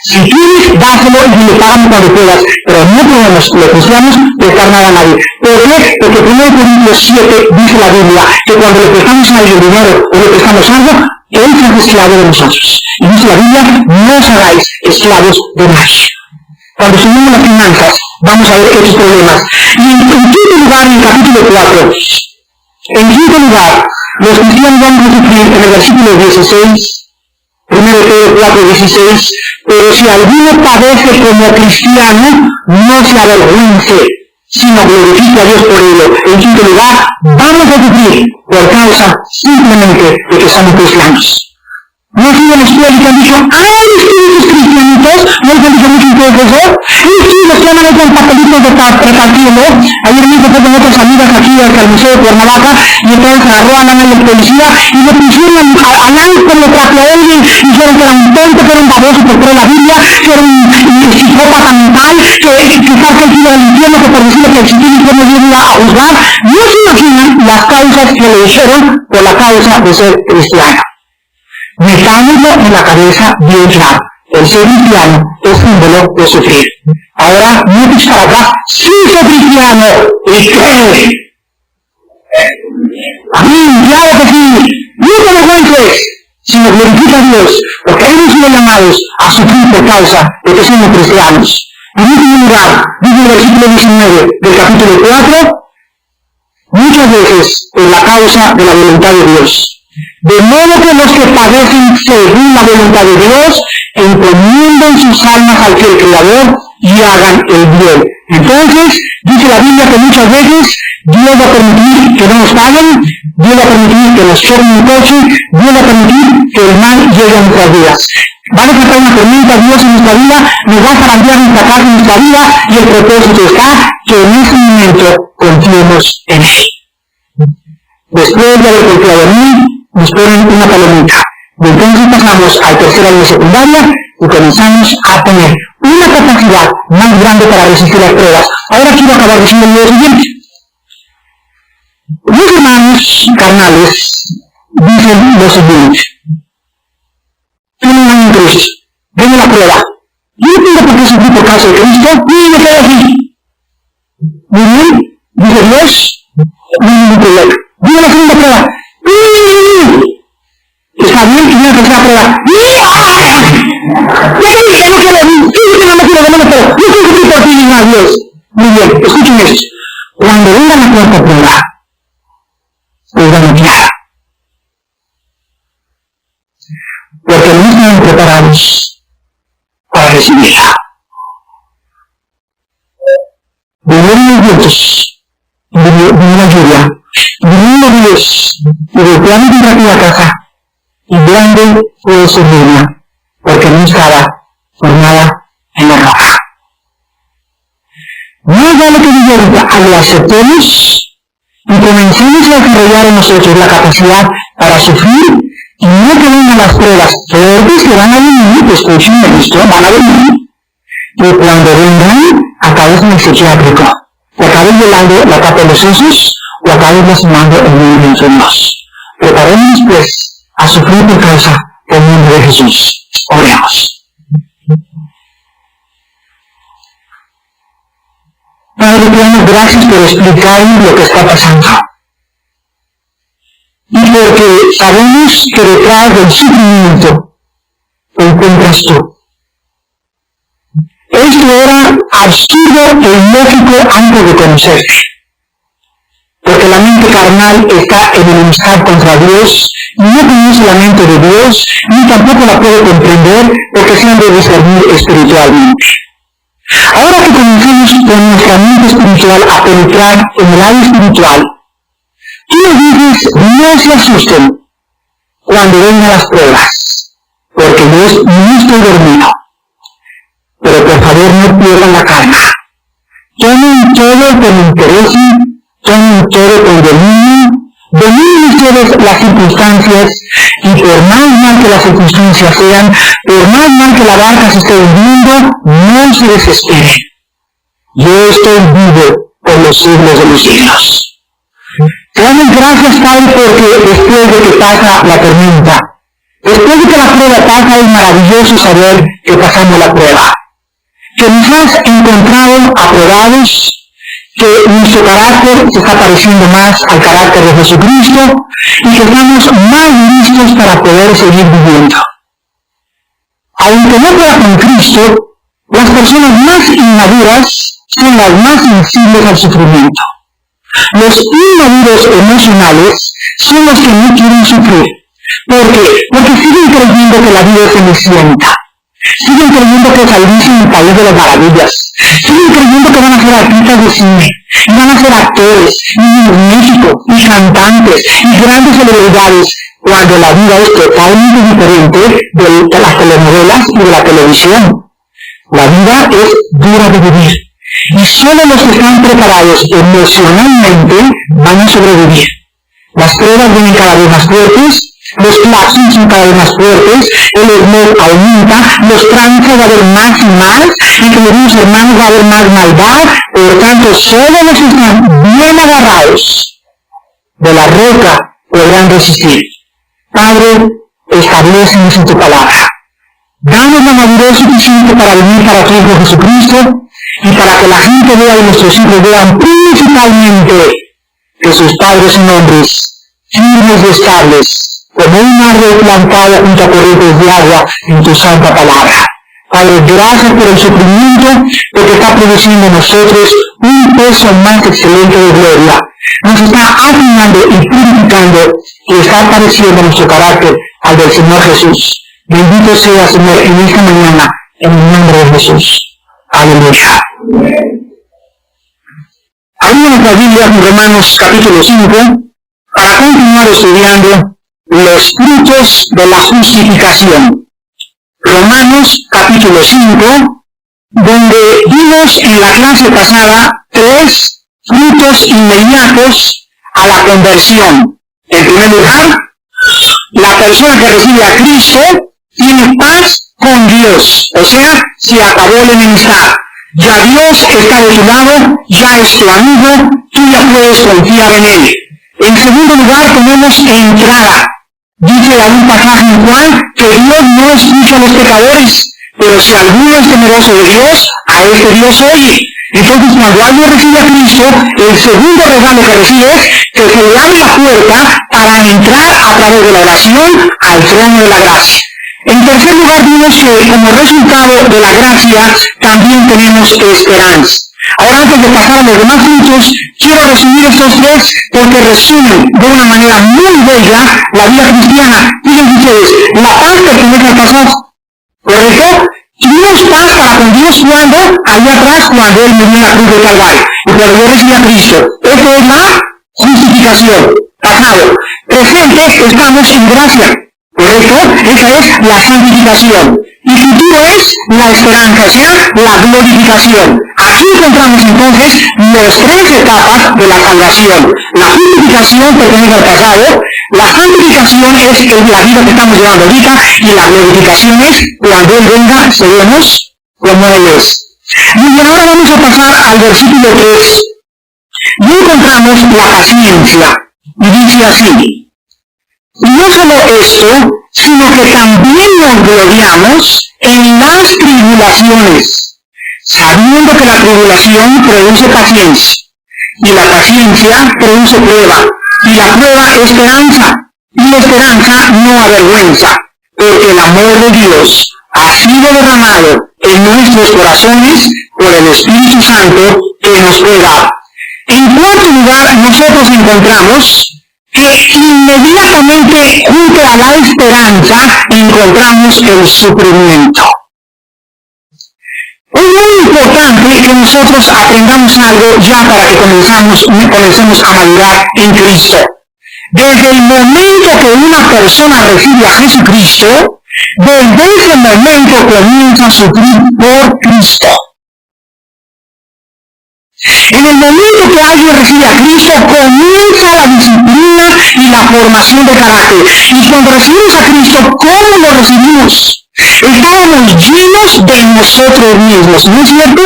Si quieres, dáselo y le pagan cuando puedas, pero no podemos, los cristianos, prestar nada a nadie. ¿Por qué? Porque 1 Corintios 7 dice la Biblia que cuando le prestamos a alguien dinero o le prestamos algo, él se hace esclavo de nosotros. Y dice la Biblia, no os hagáis esclavos de nadie. Cuando subimos las finanzas, vamos a ver estos problemas. Y en quinto lugar, en el capítulo 4, en quinto lugar, los cristianos van a sufrir en el versículo 16, 1 Pedro 4:16, pero si alguno padece como cristiano, no se avergüence, sino glorifique a Dios por ello. En quinto lugar, vamos a sufrir por causa simplemente de que somos cristianos. No han sido en la escuela y te han dicho, ¡ay, estudios cristianitos! ¿No les han dicho mucho ustedes eso? Y sí, los que andan con papelitos de repartiendo. Ayer mismo fue con otras amigas aquí al Museo de Cuernavaca, y entonces agarró a la policía y le pusieron al ángel, le trapeó a alguien, dijeron que era un tonto, que era un baboso por creer la Biblia, que era un psicópata mental, que quizás que él iba al infierno, que por decirle que existía el infierno Dios iba a juzgar. No se imaginan las causas que le dijeron por la causa de ser cristiano. Metámoslo en la cabeza bien claro. El ser cristiano es símbolo de sufrir. Ahora, no te para acá, sí soy cristiano, ¿y qué? Amén, claro que sí. No te avergüences, sino glorifica a Dios, porque hemos sido llamados a sufrir por causa de que somos cristianos. En último lugar, dice el versículo 19 del capítulo 4, muchas veces por la causa de la voluntad de Dios. De modo que los que padecen según la voluntad de Dios, encomienden sus almas al fiel Creador y hagan el bien. Entonces, dice la Biblia que muchas veces Dios va a permitir que no nos paguen, Dios va a permitir que nos choquen un coche, Dios va a permitir que el mal llegue a nuestras vidas. Vamos a sacar una tormenta Dios en nuestra vida, nos va a zarandear nuestra casa en nuestra vida, y el propósito está que en ese momento confiemos en Él. Después de haber confiado en Él, nos ponen una palomita. Y entonces pasamos al tercer año de secundaria y comenzamos a tener una capacidad más grande para resistir las pruebas. Ahora quiero acabar diciendo lo siguiente. Mis hermanos carnales dicen lo siguiente. Tienen un año en Cristo, viene la prueba. Yo no tengo por qué sufrir por causa de Cristo, y me quedo así. Muy bien, dice Dios, no hay ningún problema. Viene la segunda prueba. Está bien que viene la tercera prueba. Ya te dije, no quiero, no quiero sufrir por ti, ni Dios. Muy bien, escuchen esto. Cuando venga la cuarta prueba, pues van a quedar. Porque no están preparados para recibirla. Vinieron los vientos, vino la lluvia, vinieron los ríos, y golpearon contra aquella casa, y grande fue su ruina, porque no estaba formada en la roca. No es vale que lo aceptemos y comencemos a desarrollar en nosotros la capacidad para sufrir, y no que vengan las pruebas fuertes que van a venir, escuchen esto, van a venir, y cuando vengan, acabes en el psiquiátrico, o acabes volando la tapa de los sesos, o acabes lastimando el nombre de enfermos. Preparémonos pues a sufrir por causa del nombre de Jesús. Oremos. Padre, te damos gracias por explicarnos lo que está pasando. Y porque sabemos que detrás del sufrimiento te encuentras tú. Esto era absurdo e ilógico antes de conocerte. Porque la mente carnal está en enemistad contra Dios, y no conoce la mente de Dios, ni tampoco la puede comprender, porque se han de discernir espiritualmente. Ahora que comenzamos con nuestra mente espiritual a penetrar en el área espiritual, tú nos dices, no se asusten cuando vengan las pruebas, porque yo no estoy dormido. Pero por favor no pierdan la calma. Tomen todo con interés, tomen todo con dominio, dominen ustedes las circunstancias, y por más mal que las circunstancias sean, por más mal que la barca se esté hundiendo, no se desesperen. Yo estoy vivo por los siglos de los siglos. Te damos gracias, Padre, porque después de que pasa la tormenta, después de que la prueba pasa, es maravilloso saber que pasamos la prueba. Que nos has encontrado aprobados, que nuestro carácter se está pareciendo más al carácter de Jesucristo y que estamos más listos para poder seguir viviendo. Aunque no fuera con Cristo, las personas más inmaduras son las más sensibles al sufrimiento. Los inmaduros emocionales son los que no quieren sufrir. ¿Por qué? Porque siguen creyendo que la vida es cenicienta. Siguen creyendo que salirse en el país de las maravillas. Siguen creyendo que van a ser artistas de cine, y van a ser actores, y músicos, y cantantes, y grandes celebridades, cuando la vida es totalmente diferente de las telenovelas y de la televisión. La vida es dura de vivir, y solo los que están preparados emocionalmente van a sobrevivir. Las pruebas vienen cada vez más fuertes, los claxons son cada vez más fuertes, el humor aumenta, los trances va a haber más y más, entre los hermanos va a haber más maldad, por lo tanto solo los que están bien agarrados de la roca podrán resistir. Padre, establecenos en tu palabra. Danos la madurez suficiente para venir para tu Hijo Jesucristo y para que la gente vea y nuestros hijos vean principalmente que sus padres son hombres firmes y estables, como un árbol plantado junto a corrientes de agua en tu santa palabra. Padre, gracias por el sufrimiento, porque está produciendo en nosotros un peso más excelente de gloria. Nos está afinando y purificando y está pareciendo nuestro carácter al del Señor Jesús. Bendito sea, Señor, en esta mañana, en el nombre de Jesús. Aleluya. Abrimos nuestra Biblia en Romanos capítulo 5 para continuar estudiando los frutos de la justificación. Romanos capítulo 5, donde vimos en la clase pasada 3 frutos inmediatos a la conversión. En primer lugar, la persona que recibe a Cristo tiene paz con Dios, o sea, se acabó la enemistad. Ya Dios está de tu lado, ya es tu amigo, tú ya puedes confiar en Él. En segundo lugar, tenemos entrada. Dice a un pasaje en Juan que Dios no escucha a los pecadores, pero si alguno es temeroso de Dios, a este Dios oye. Entonces, cuando alguien recibe a Cristo, el segundo regalo que recibe es que se le abre la puerta para entrar a través de la oración al trono de la gracia. En tercer lugar, vimos que como resultado de la gracia también tenemos esperanza. Ahora, antes de pasar a los demás frutos, quiero resumir estos 3 porque resumen de una manera muy bella la vida cristiana. Fíjense ustedes, la paz pertenece al pasado, ¿correcto? Tuvimos paz para con Dios cuando, allá atrás, cuando Él murió en la cruz del Calvario, y cuando yo recibí a Cristo. Esto es la justificación, pasado. Presente, estamos en gracia, ¿correcto? Esa es la santificación. Y futuro es la esperanza, o sea, la glorificación. Aquí encontramos entonces las 3 etapas de la salvación. La justificación pertenece al pasado, la santificación es la vida que estamos llevando ahorita, y la glorificación es cuando Él venga, seremos como Él es. Muy bien, ahora vamos a pasar al versículo 3. Y encontramos la paciencia. Y dice así: y no solo esto, sino que también nos gloriamos en las tribulaciones, sabiendo que la tribulación produce paciencia, y la paciencia produce prueba, y la prueba esperanza, y la esperanza no avergüenza, porque el amor de Dios ha sido derramado en nuestros corazones por el Espíritu Santo que nos fue dado. En cuarto lugar, nosotros encontramos que inmediatamente junto a la esperanza encontramos el sufrimiento. Es muy importante que nosotros aprendamos algo ya para que comencemos a madurar en Cristo. Desde el momento que una persona recibe a Jesucristo, desde ese momento comienza a sufrir por Cristo. En el momento que alguien recibe a Cristo, comienza la disciplina y la formación de carácter. Y cuando recibimos a Cristo, ¿cómo lo recibimos? Estábamos llenos de nosotros mismos, ¿no es cierto?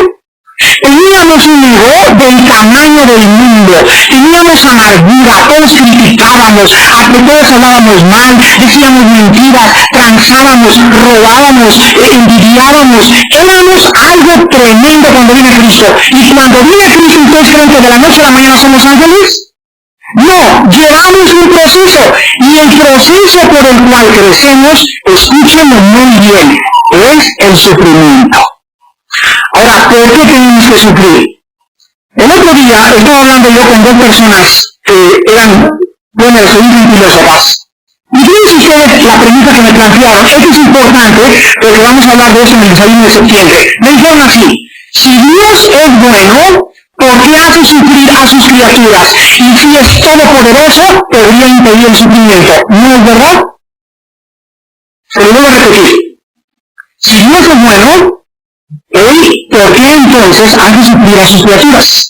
Teníamos un ego del tamaño del mundo, teníamos amargura, todos criticábamos, a todos hablábamos mal, decíamos mentiras, transábamos, robábamos, envidiábamos, éramos algo tremendo cuando viene Cristo. Y cuando viene Cristo, ¿ustedes creen que de la noche a la mañana somos ángeles? No, llevamos un proceso, y el proceso por el cual crecemos, escúchenlo muy bien, es el sufrimiento. Ahora, ¿por qué tenemos que sufrir? El otro día estaba hablando yo con dos personas que eran, bueno, se dicen filósofas. Y fíjense ustedes la pregunta que me plantearon. Esto es importante porque vamos a hablar de eso en el desayuno de septiembre. Me dijeron así: si Dios es bueno, ¿por qué hace sufrir a sus criaturas? Y si es todopoderoso, podría impedir el sufrimiento. ¿No es verdad? Se lo voy a repetir. Si Dios es bueno, ¿por qué entonces hace sufrir a sus criaturas?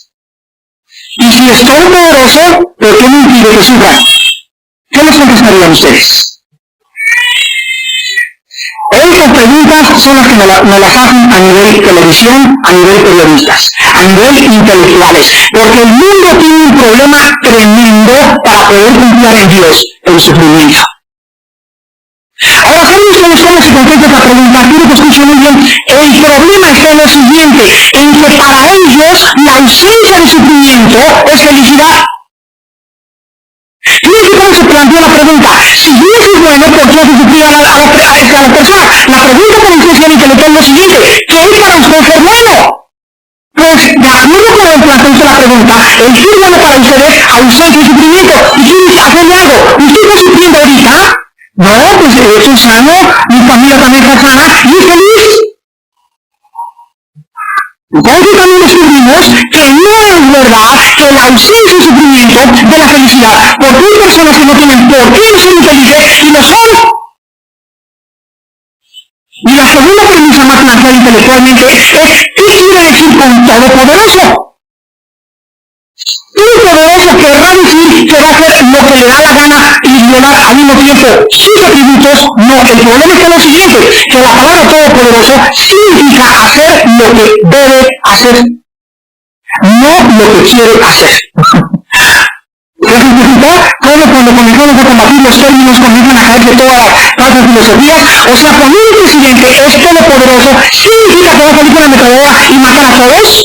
Y si es todopoderoso, ¿por qué no impide que sufran? ¿Qué les contestarían ustedes? Estas preguntas son las que nos las hacen a nivel televisión, a nivel periodistas, a nivel intelectuales, porque el mundo tiene un problema tremendo para poder confiar en Dios, el sufrimiento. Ahora, ¿saben ustedes cómo se contesta esta pregunta? Quiero que escuchen muy bien. El problema está en lo siguiente, en que para ellos la ausencia de sufrimiento es felicidad. Fíjense cómo se planteó la pregunta. Si Dios es bueno, ¿por qué hace sufrir a la persona? La pregunta para un cristiano intelectual es lo siguiente: ¿qué es para usted ser bueno? Pues, de acuerdo con el planteamiento de la pregunta, el ser bueno para ustedes es ausencia de sufrimiento. Y quiero hacerle algo. ¿Usted está sufriendo ahorita? No, pues soy sano, mi familia también está sana y es feliz. Entonces también descubrimos que no es verdad que la ausencia de sufrimiento de la felicidad, porque hay personas que no tienen por qué ser infelices y lo son. Y la segunda premisa más planteada intelectualmente es: ¿qué quiere decir con todopoderoso? Todopoderoso querrá decir que va a hacer lo que le da la gana y violar al mismo tiempo sus atributos. No, el problema es lo siguiente, que la palabra todopoderoso significa hacer lo que debe hacer, no lo que quiere hacer. ¿Qué significa? Todo cuando comenzamos a combatir los términos comienzan a caerse todas las filosofías. O sea, cuando un presidente es todopoderoso, ¿significa que va a salir con la ametralladora y matar a todos?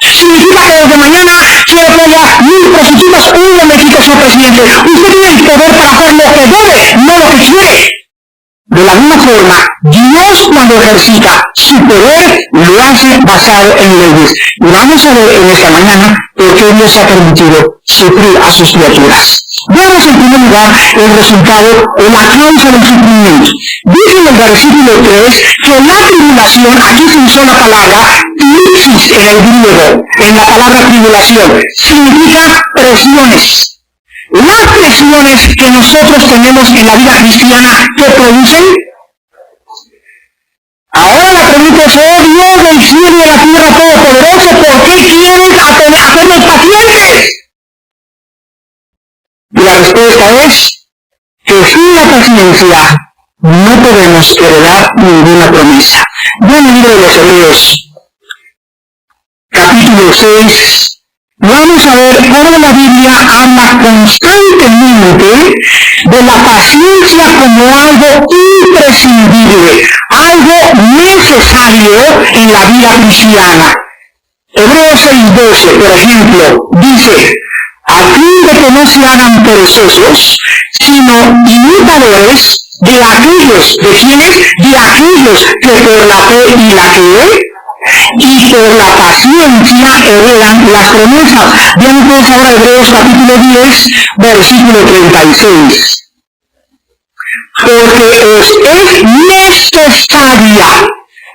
¿Significa que desde mañana quiere que haya 1000 prostitutas? Un momentito, señor presidente. Usted tiene el poder para hacer lo que debe, no lo que quiere. De la misma forma, Dios cuando ejercita su poder lo hace basado en leyes. Y vamos a ver en esta mañana por qué Dios ha permitido sufrir a sus criaturas. Veamos en primer lugar el resultado o la causa del sufrimiento. Dice en el versículo 3 que la tribulación, aquí se usó la palabra crisis en el griego, en la palabra tribulación, significa presiones. Las presiones que nosotros tenemos en la vida cristiana, ¿qué producen? Ahora la pregunta es: oh Dios del cielo y de la tierra todopoderoso, ¿por qué quieres hacernos pacientes? Y la respuesta es que sin la paciencia no podemos heredar ninguna promesa. Ven el libro de los Hebreos, capítulo 6. Vamos a ver cómo la Biblia habla constantemente de la paciencia como algo imprescindible, algo necesario necesario en la vida cristiana. Hebreos 6:12, por ejemplo, dice, a fin de que no se hagan perezosos, sino imitadores de aquellos, ¿de quiénes? De aquellos que por la fe y la fe y por la paciencia heredan las promesas. Vean ustedes ahora Hebreos capítulo 10, versículo 36. Porque os es necesaria,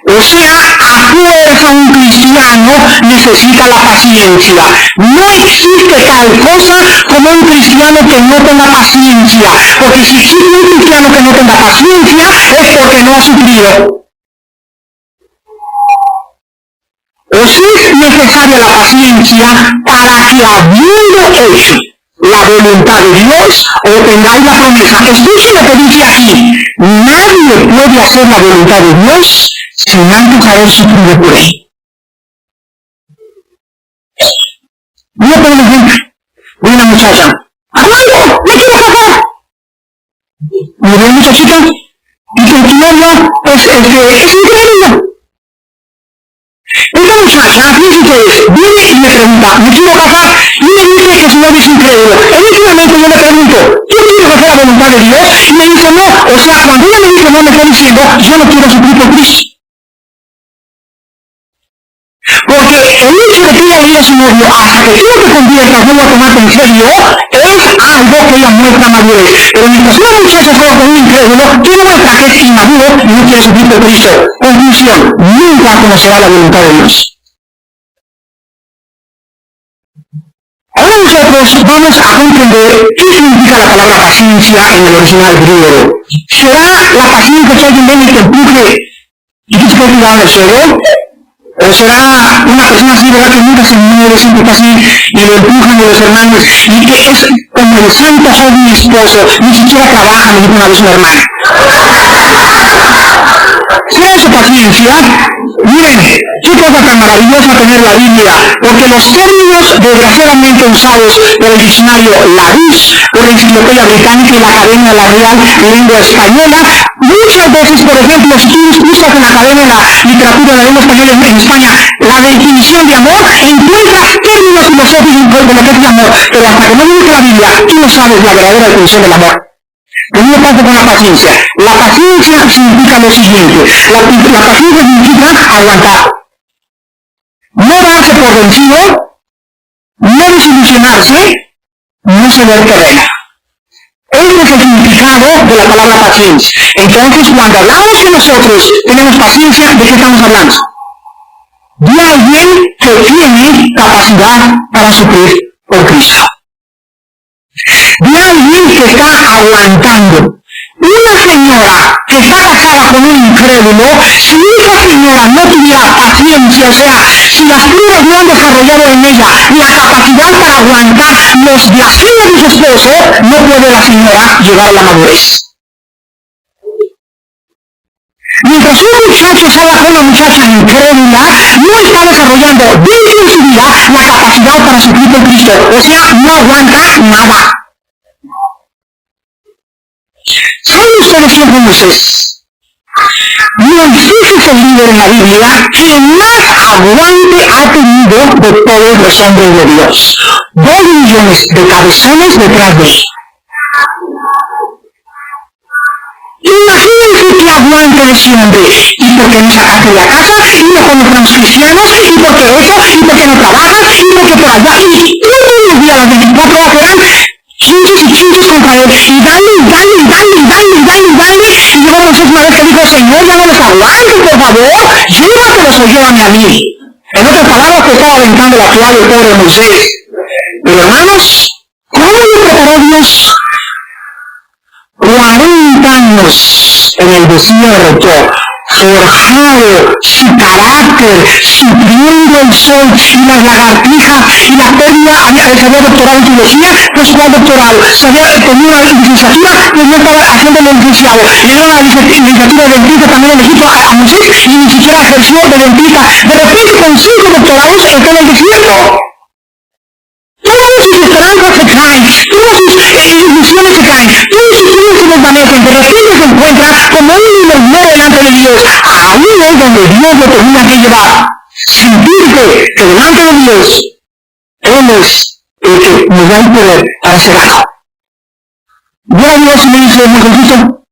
o sea, a fuerza un cristiano necesita la paciencia. No existe tal cosa como un cristiano que no tenga paciencia, porque si existe un cristiano que no tenga paciencia es porque no ha sufrido. Os es necesaria la paciencia para que habiendo hecho la voluntad de Dios, obtengáis la promesa. Escuchen lo que dice aquí. Nadie puede hacer la voluntad de Dios sin antes haber sufrido por él. Voy a poner un ejemplo de una muchacha. ¡Aguanto! ¡Me quiero casar! Murió el muchachito y con tu novio, pues, es increíble. Esta muchacha, fíjense ustedes, viene y me pregunta, me quiero casar, y me dice que su novio es incrédulo. En ese momento yo le pregunto, ¿tú quieres hacer la voluntad de Dios? Y me dice no. O sea, cuando ella me dice no, me está diciendo, yo no quiero sufrir por Cristo. Porque el hecho de que ella diga a su novio, hasta que tú no te conviertas, no voy a tomarte en serio, es algo que ella muestra madurez. Pero mientras una muchacha juega con un incrédulo, tú no muestras que es inmaduro y no quiere sufrir por Cristo. Conclusión, nunca conocerá la voluntad de Dios. Ahora nosotros vamos a comprender qué significa la palabra paciencia en el original griego. ¿Será la paciencia que alguien viene y te empuje y tú te quedas tirado en el suelo? ¿O será una persona así, verdad, que nunca se mueve, siempre está así, y lo empujan de los hermanos, y que es como el santo soy mi esposo, ni siquiera trabaja, me dijo una vez una hermana? ¿Será eso paciencia? Miren, qué cosa tan maravillosa tener la Biblia, porque los términos desgraciadamente usados por el diccionario Larousse, por la Enciclopedia Británica y la Academia de la Real Lengua Española, muchas veces, por ejemplo, si tú buscas en la Academia de la Literatura de la Lengua Española en España, la definición de amor, encuentras términos filosóficos de lo que es amor, pero hasta que no dice la Biblia, tú no sabes la verdadera definición del amor. Lo mismo pasa con la paciencia. La paciencia significa lo siguiente. La paciencia significa aguantar. No darse por vencido, no desilusionarse, no ceder terreno. Este es el significado de la palabra paciencia. Entonces, cuando hablamos que nosotros tenemos paciencia, ¿de qué estamos hablando? De alguien que tiene capacidad para sufrir por Cristo. De alguien que está aguantando. Una señora que está casada con un incrédulo, si esa señora no tuviera paciencia, o sea, si las pruebas no han desarrollado en ella la capacidad para aguantar los blasfemios de su esposo, no puede la señora llegar a la madurez. Mientras un muchacho sale con una muchacha incrédula, no está desarrollando dentro de su vida la capacidad para sufrir por Cristo, o sea, no aguanta nada. ¿Saben ustedes quién fue Moisés? Moisés es el líder en la Biblia que más aguante ha tenido de todos los hombres de Dios. 2 millones de cabezones detrás de él. Imagínense qué aguante de ese hombre. ¿Y por qué no sacaste de la casa? ¿Y mejor no fuéramos cristianos? ¿Y por qué eso? ¿Y por qué no trabajas? ¿Y por qué por allá? Y todos los días, las 24 horas eran chinches y chinches contra él, y dale, y dale, y dale, y dale, y dale, y dale, y luego Moisés una vez que dijo, Señor, ya no los aguanto, por favor, llévatelos o llévame a mí. En otras palabras, que estaba aventando la toalla el pobre Moisés. Pero hermanos, ¿cómo le preparó Dios? 40 años en el desierto, forjado su carácter, sufriendo el sol y las lagartijas y la pérdida. Se había doctorado en teología, pues cuál doctorado, tenía una licenciatura, pues no estaba haciendo el licenciado, le dieron la licenciatura de dentista también en Egipto a Moisés y ni siquiera ejerció de dentista. De repente con 5 doctorados está en el desierto. Todas sus esperanzas se caen, todas sus ilusiones se caen, todos sus sueños se desvanecen, de repente se encuentra como un hilo nuevo delante de Dios. Ahí es donde Dios lo tenía que llevar. Sentirte que delante de Dios, Él es el que nos da el poder para hacer algo. Yo a Dios me dice, Jesucristo,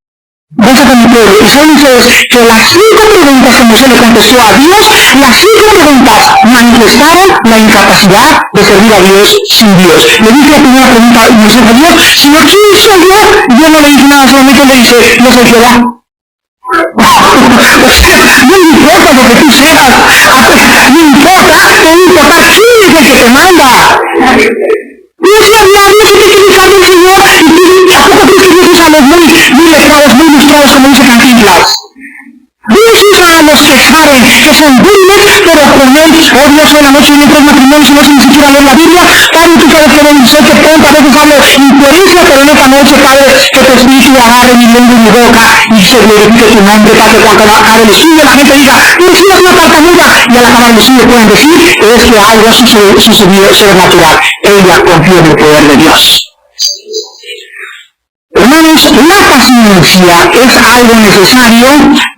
vete con mi pueblo. Y ¿saben ustedes que las 5 preguntas que Moisés le contestó a Dios, las 5 preguntas manifestaron la incapacidad de servir a Dios sin Dios? Le dije la primera pregunta y Moisés le dijo, Señor, ¿quién soy yo? Dios no le dice nada, solamente le dice, yo soy Jehová. No importa lo que tú seas, no importa quién es el que te manda. No se habla de eso que tiene que el Señor, y tampoco crees que Dios usa a los muy letrados, muy ilustrados, como dice Cantinflas. Dios usa a los que saben, que son débiles, pero con él, oh Dios, hoy la noche vienen 3 matrimonios y no sé ni siquiera leer la Biblia. Padre, tú sabes que no sé qué pronto, a veces hablo incoherencia, pero en esta noche, Padre, que tu espíritu agarre mi lengua y mi boca y se glorifique tu nombre, Padre, cuando acabe el estudio, la gente diga, Mesías es una tartamuda, y al acabar el estudio pueden decir, es que algo ha sucedido sobrenatural. Ella confía en el poder de Dios. Hermanos, la paciencia es algo necesario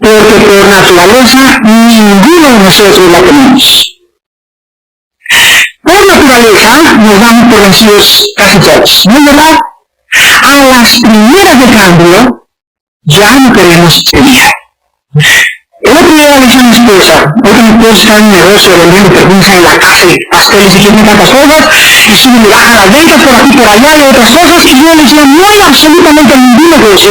porque por naturaleza ninguno de nosotros la tenemos. Por naturaleza nos damos por vencidos casi todos, ¿no es verdad? A las primeras de cambio ya no queremos seguir. El otro día le dije a mi esposa, porque mi esposa está en un negocio vendiendo perfumes en la casa y pasteles y tiene tantas cosas, y sube y baja las ventas por aquí por allá y otras cosas, y yo le decía, no hay absolutamente ningún negocio,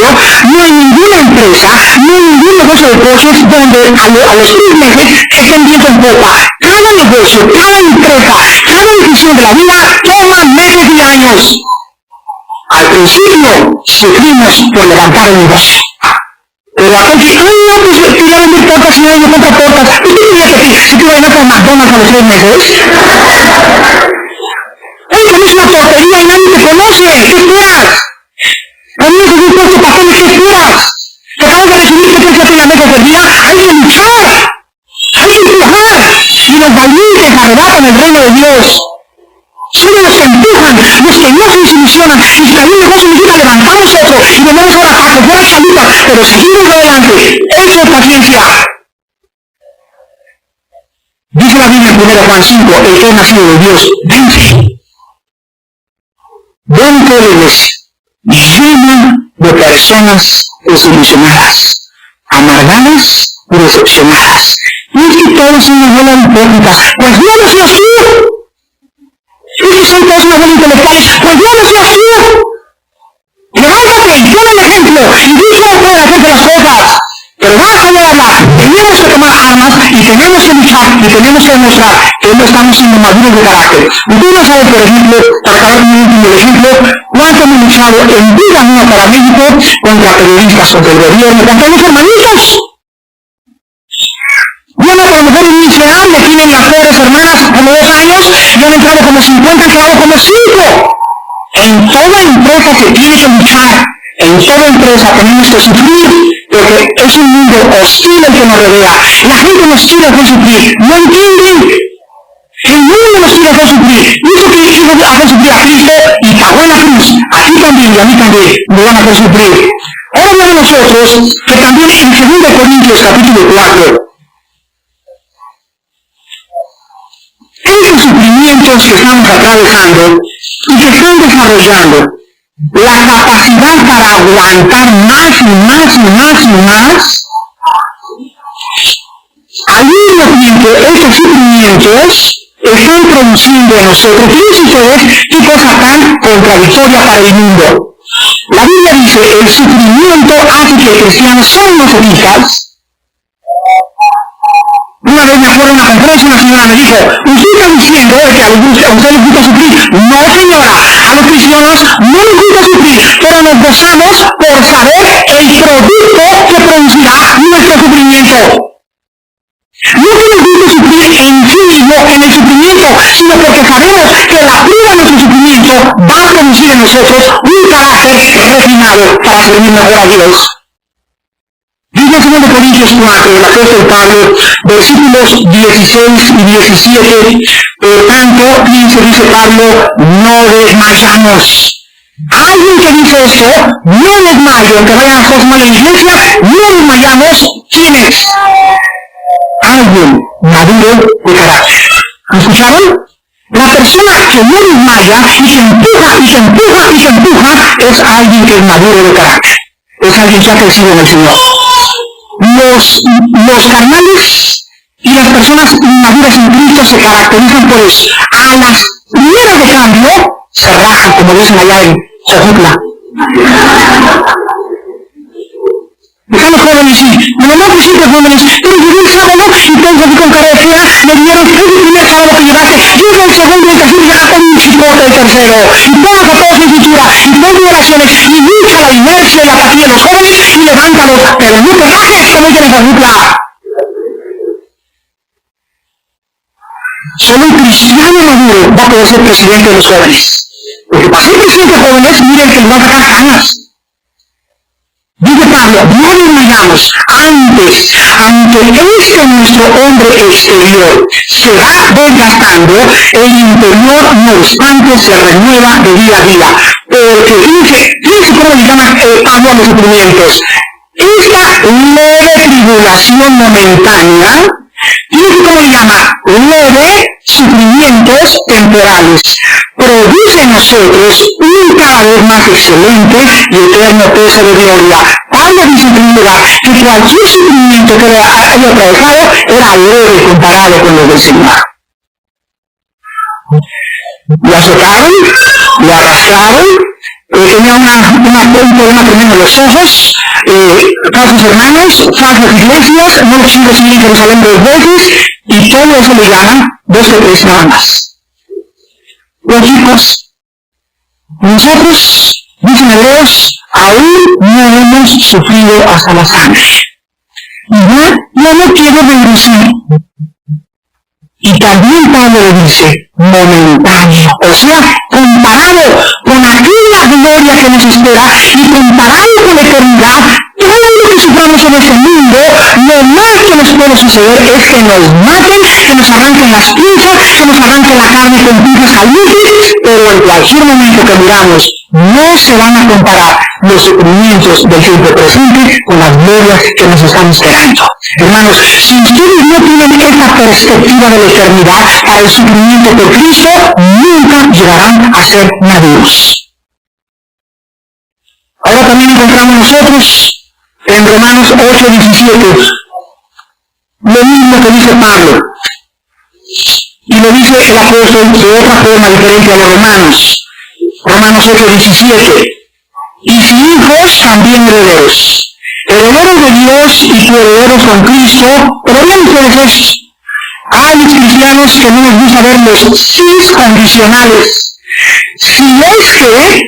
no hay ninguna empresa, no hay ningún negocio de coches donde a los 3 meses estén viendo en popa. Cada negocio, cada empresa, cada decisión de la vida toma meses y años. Al principio sufrimos por levantar el negocio. Pero la gente, no, pues te voy a vender tortas y no compra tortas. ¿Usted creía que si te iba a ir a McDonald's a los 3 meses? Oye, no es una porquería y nadie te conoce. ¿Qué esperas? A mí me gusta puesto papeles, ¿qué esperas? Te acabas de recibir que te hace la mesa servida. Hay que luchar. Hay que empujar. Y los valientes arrebatan el reino de Dios. Solo los que empujan, los que no se desilusionan, y si hay un negocio necesita levantamos otro, y venimos ahora a coger las salitas, pero seguimos adelante. Eso es paciencia. Dice la Biblia en 1 Juan 5, el que es nacido de Dios, vence. Dentro de la iglesia, lleno de personas desilusionadas, amargadas y decepcionadas. Y es que todos son una bola hipócrita. Pues no lo seas tú. Es que son todos una bola intelectuales. Pues no lo seas tú. Levántate y pon el ejemplo. Y di cómo puede hacerse las cosas. Pero basta de hablar. Tenemos que tomar armas y tenemos que luchar y tenemos que demostrar que no estamos siendo maduros de carácter. Usted no sabe, por ejemplo, para acabar mi último ejemplo, cuánto hemos luchado en vida mía para México contra periodistas, contra el gobierno, contra los hermanitos. Bueno, a lo mejor un miserable tienen las pobres hermanas como 2 años y han entrado como 50, han quedado como 5. En toda empresa se tiene que luchar. En toda empresa tenemos que sufrir, porque es un mundo hostil el que nos rodea. La gente nos quiere hacer sufrir. ¿No entienden? El mundo nos quiere hacer sufrir. Hizo que quiso hacer sufrir a Cristo y pagó en la cruz. A ti también y a mí también nos van a hacer sufrir. Ahora vean nosotros que también en 2 Corintios capítulo 4, esos sufrimientos que estamos atravesando y que están desarrollando la capacidad para aguantar más y más y más y más, al mismo tiempo estos sufrimientos están produciendo en nosotros, fíjense ustedes qué cosa tan contradictoria para el mundo. La Biblia dice, el sufrimiento hace que el cristiano sean masoquistas. Una vez me acuerdo en una conferencia, una señora me dijo, ¿usted está diciendo que a usted les gusta sufrir? No, señora, a los cristianos no les gusta sufrir, pero nos gozamos por saber el producto que producirá nuestro sufrimiento. No que nos guste sufrir en sí mismo, en el sufrimiento, sino porque sabemos que la prueba de nuestro sufrimiento va a producir en nosotros un carácter refinado para servir mejor a Dios. Dice en 2 Corintios 4, el apóstol Pablo, versículos 16 y 17, por tanto, dice Pablo, no desmayamos. Alguien que dice esto, no desmayo, aunque vayan las cosas mal en la iglesia, no desmayamos. ¿Quién es? Alguien maduro de carácter. ¿Lo escucharon? La persona que no desmaya y se empuja y se empuja y se empuja es alguien que es maduro de carácter. Es alguien que ha crecido en el Señor. Los carnales y las personas inmaduras en Cristo se caracterizan por eso. A las primeras de cambio se rajan, como dicen allá en Jojutla. Están los jóvenes y, bueno, no visites jóvenes, pero llegué el sábado y todos así con cara de fea, me dieron, es el primer sábado que llegaste, llega el segundo y casi ya con un chicote el tercero, y pongas a todos en cintura, y pongo oraciones, y lucha la inercia y la apatía de los jóvenes, y levántalos, pero no te rajes, como dicen en Jojutla. Solo un cristiano maduro va a poder ser presidente de los jóvenes. Porque para ser presidente de jóvenes, miren que le va a sacar canas. Dice Pablo, no desmayamos antes, aunque nuestro hombre exterior se va desgastando, el interior no obstante se renueva de día a día. Porque fíjense cómo le llama Pablo a los sufrimientos. Esta leve tribulación momentánea, fíjense cómo le llama, leve sufrimientos temporales, produce en nosotros un cada vez más excelente y eterno peso de gloria. Pablo dice en primer lugar que cualquier sufrimiento que haya atravesado era leve comparado con los del Señor. Lo azotaron, lo arrastraron, tenía un problema tremendo en los ojos, falsos hermanos, falsas iglesias, no quiso seguir en Jerusalén 2 veces, y todo eso le llaman 2 o 3 nada más. Los hijos, nosotros, dicen Hebreos, aún no hemos sufrido hasta la sangre. Y yo no quiero reducir. Y también Pablo le dice, momentáneo. O sea, comparado con aquella gloria que nos espera y comparado con la eternidad, todo lo que suframos en este mundo, lo más que nos puede suceder es que nos maten, que nos arranquen las pinzas, que nos arranquen la carne con pinzas calientes, pero en cualquier momento que muramos, no se van a comparar los sufrimientos del tiempo presente con las glorias que nos están esperando. Hermanos, si ustedes no tienen esta perspectiva de la eternidad para el sufrimiento por Cristo, nunca llegarán a ser maduros. Ahora también encontramos nosotros en Romanos 8:17 lo mismo que dice Pablo, y lo dice el apóstol de otra forma diferente a los romanos. Romanos 8:17, y si hijos, también herederos, herederos de Dios y herederos con Cristo. Pero vean ustedes esto, hay cristianos que no les gusta ver los sís condicionales. Si es que,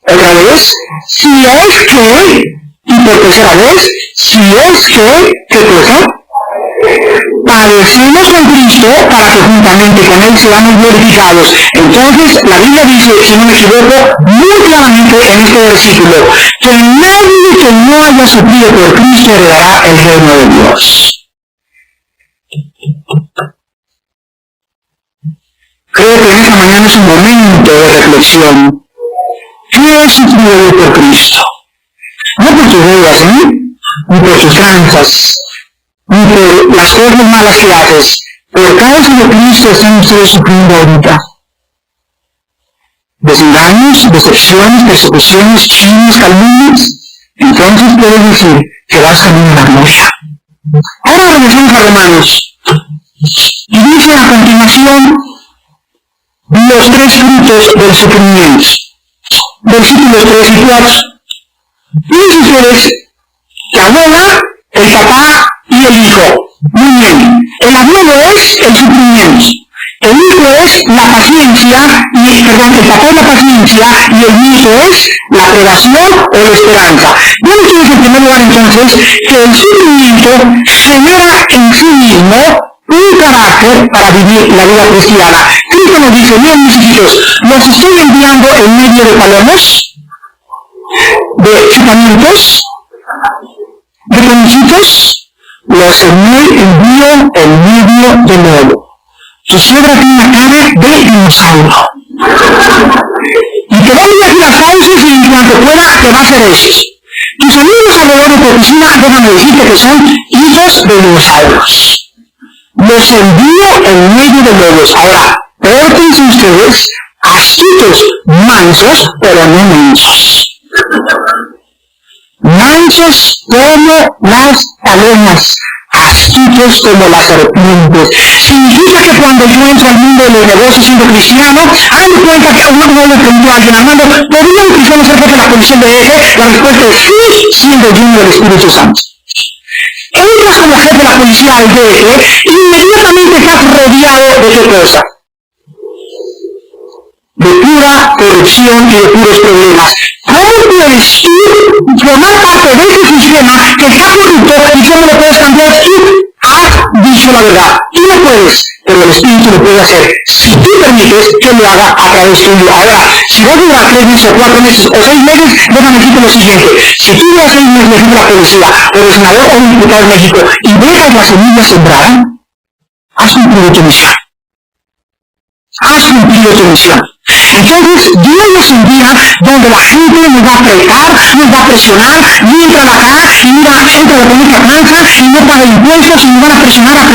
otra vez, si es que, y por tercera vez, si es que, ¿qué cosa? Padecemos con Cristo para que juntamente con Él seamos glorificados. Entonces, la Biblia dice, si no me equivoco, muy claramente en este versículo, que nadie que no haya sufrido por Cristo heredará el reino de Dios. Creo que en esta mañana es un momento de reflexión. ¿Qué he sufrido yo por Cristo? No por tus deudas, ni por tus tranzas, ni por las cosas malas que haces. Por causa de Cristo están ustedes sufriendo ahorita. Desengaños, decepciones, persecuciones, chismes, calumnias. Entonces puedes decir que vas camino a la gloria. Ahora regresamos a Romanos. Y dice a continuación los 3 frutos del sufrimiento. Versículos 3 y 4. Fíjense ustedes, la abuela, el papá y el hijo. Muy bien. El abuelo es el sufrimiento. El hijo es la paciencia, el papá es la paciencia y el hijo es la aprobación o la esperanza. Vean ustedes en primer lugar entonces que el sufrimiento genera en sí mismo un carácter para vivir la vida cristiana. Cristo nos dice, miren mis hijitos, los estoy enviando en medio de palomos, de chupamientos, de conejitos, los envío en medio de lobo. Tu suegra tiene una cara de dinosaurio. Y te te voy a decir las causas y en cuanto pueda te va a hacer esto. Tus amigos alrededor de tu oficina, déjame decirte que son hijos de dinosaurios. Los envío en medio de lobos. Ahora, pórtense ustedes astutos, mansos, pero no mansos. Mansos como las palomas, astutos como las serpientes. Significa que cuando yo entro al mundo de los negocios siendo cristiano, hagan cuenta que uno le preguntó a alguien, Armando, ¿podría un cristiano ser jefe de la policía de DF? La respuesta es sí, siendo lleno del Espíritu Santo. Entras como jefe de la policía al DF, inmediatamente estás rodeado de qué cosa? De pura corrupción y de puros problemas. ¿Cómo puedes tú formar parte de ese sistema que está corrupto y cómo lo puedes cambiar? Tú has dicho la verdad. Tú no puedes, pero el Espíritu lo puede hacer. Si tú permites que lo haga a través tuyo. Ahora, si vas a durar 3 meses o 4 meses o 6 meses, déjame decirte lo siguiente. Si tú vas a 6 meses de la policía o de senador o diputado en México y dejas la semilla sembrada, has cumplido tu misión. Has cumplido tu misión. Entonces, Dios nos envía donde la gente nos va a apretar, nos va a presionar, entra la cara y mira, entra la política blanca y no paga impuestos y nos van a presionar,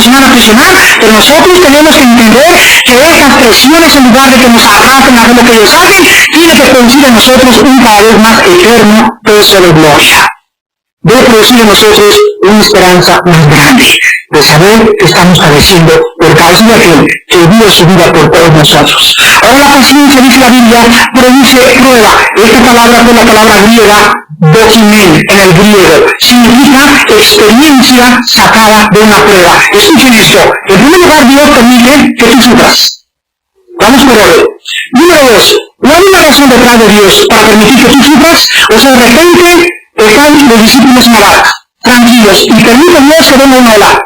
pero nosotros tenemos que entender que esas presiones, en lugar de que nos arrastren a hacer lo que ellos hacen, tiene que producir en nosotros un cada vez más eterno peso de gloria. Debe producir en nosotros una esperanza más grande de saber que estamos padeciendo por causa de aquel que dio su vida por todos nosotros. Ahora la paciencia, dice la Biblia, produce prueba. Esta palabra fue la palabra griega dokimen en el griego. Significa experiencia sacada de una prueba. Escuchen esto. En primer lugar, Dios permite que tú sufras. Vamos por orden. Número 2. ¿No hay una razón detrás de Dios para permitir que tú sufras? O sea, de repente están los discípulos en la barca, tranquilos, y permite Dios que venga una ola.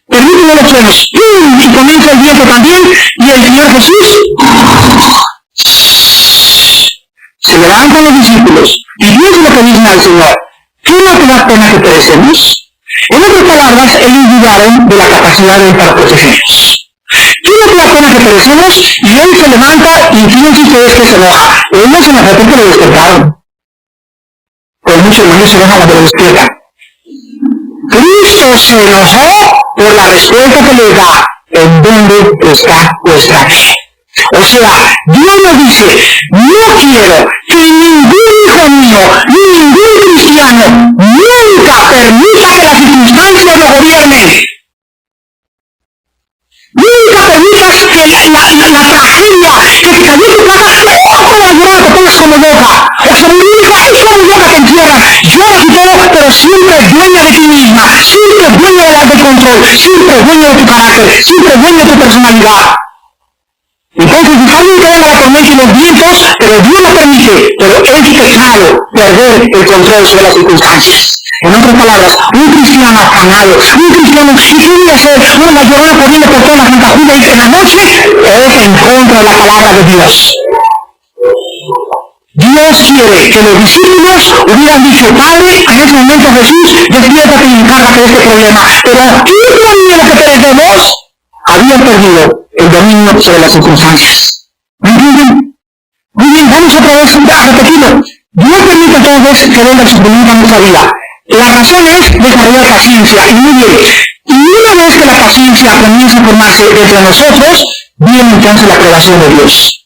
Permite los truenos. Y comienza el viento también, y el Señor Jesús se levantan los discípulos, y Dios lo que dice al Señor, ¿qué no te da pena que perecemos? En otras palabras, ellos dudaron de la capacidad de Él para protegernos. ¿Qué no te da pena que perecemos? Y Él se levanta, y fíjense ustedes que se enoja. Él no se enojó porque lo despertaron. Con mucho orgullo se enoja cuando lo despierta. Cristo se enojó por la respuesta que le da, ¿en dónde está vuestra fe? O sea, Dios nos dice, no quiero que ningún hijo mío, ningún cristiano, nunca permita que las circunstancias lo gobiernen. Nunca permitas que la tragedia que te cayó en tu casa, como el llorar te pongas como loca. O sea, mi hija es como loca que encierras. Lloras y todo, pero siempre dueña de ti misma, siempre dueña del control, siempre dueña de tu carácter, siempre dueña de tu personalidad. Entonces, está bien que venga la tormenta y los vientos, pero Dios lo permite, pero es pecado perder el control sobre las circunstancias. En otras palabras, un cristiano afanado, un cristiano que quiere hacer una llorona corriendo por toda la Santa Julia y en la noche es en contra de la palabra de Dios. Dios quiere que los discípulos hubieran dicho, Padre, en ese momento Jesús, despiértate y encárgate de este problema. Pero ¿qué es lo miedo que perecemos? Habían perdido el dominio sobre las circunstancias. ¿Me entienden? Muy bien, vamos otra vez a repetirlo. Dios permite entonces que venga el sufrimiento a nuestra vida. La razón es desarrollar paciencia, y muy bien. Y una vez que la paciencia comienza a formarse entre nosotros, viene entonces la aprobación de Dios.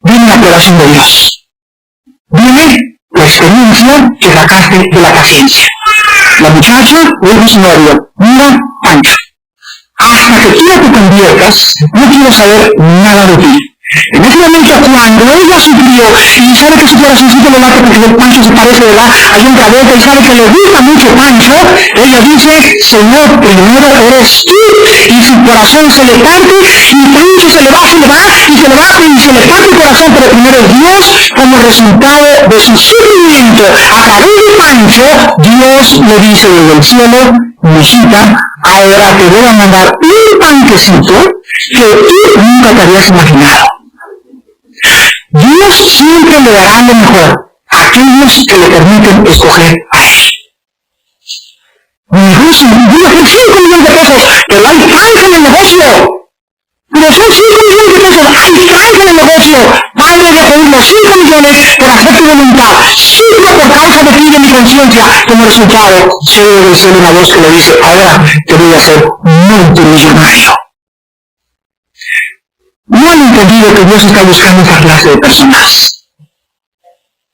Viene la aprobación de Dios. Viene la experiencia que sacaste de la paciencia. La muchacha le dijo a su novio, mira, Pancho, hasta que tú no te conviertas, no quiero saber nada de ti. En ese momento, cuando ella sufrió y sabe que su corazoncito lo late porque el Pancho se parece, ¿verdad?, a John Travolta, y sabe que le gusta mucho Pancho, ella dice, Señor, primero eres tú, y su corazón se le parte, y Pancho se le va, y se le parte el corazón, pero primero es Dios, como resultado de su sufrimiento. A través de Pancho, Dios le dice desde el cielo, mijita, ahora te voy a mandar un panquecito que tú nunca te habías imaginado. Dios siempre le dará lo mejor a aquellos que le permiten escoger a Él. Mi negocio, voy a hacer 5 millones de pesos, pero hay falta en el negocio. Pero son 5 millones de pesos. ¡Ay, cáncer el negocio! Padre, voy a pedir los 5 millones por hacer tu voluntad. Sufro por causa de ti y de mi conciencia. Como resultado, se oye del cielo una voz que le dice, ahora te voy a hacer multimillonario. No han entendido que Dios está buscando esa clase de personas.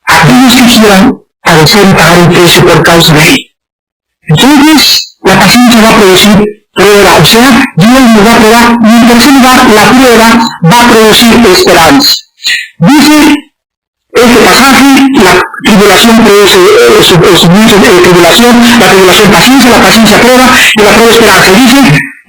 Aquellos que quieran padecer y pagar un precio por causa de él. Entonces, la paciencia va a producir prueba, o sea, Dios nos va a probar, y en tercer lugar, la prueba va a producir esperanza. Dice este pasaje, la tribulación produce el sufrimiento de tribulación, la tribulación paciencia, la paciencia prueba, y la prueba esperanza. Dice,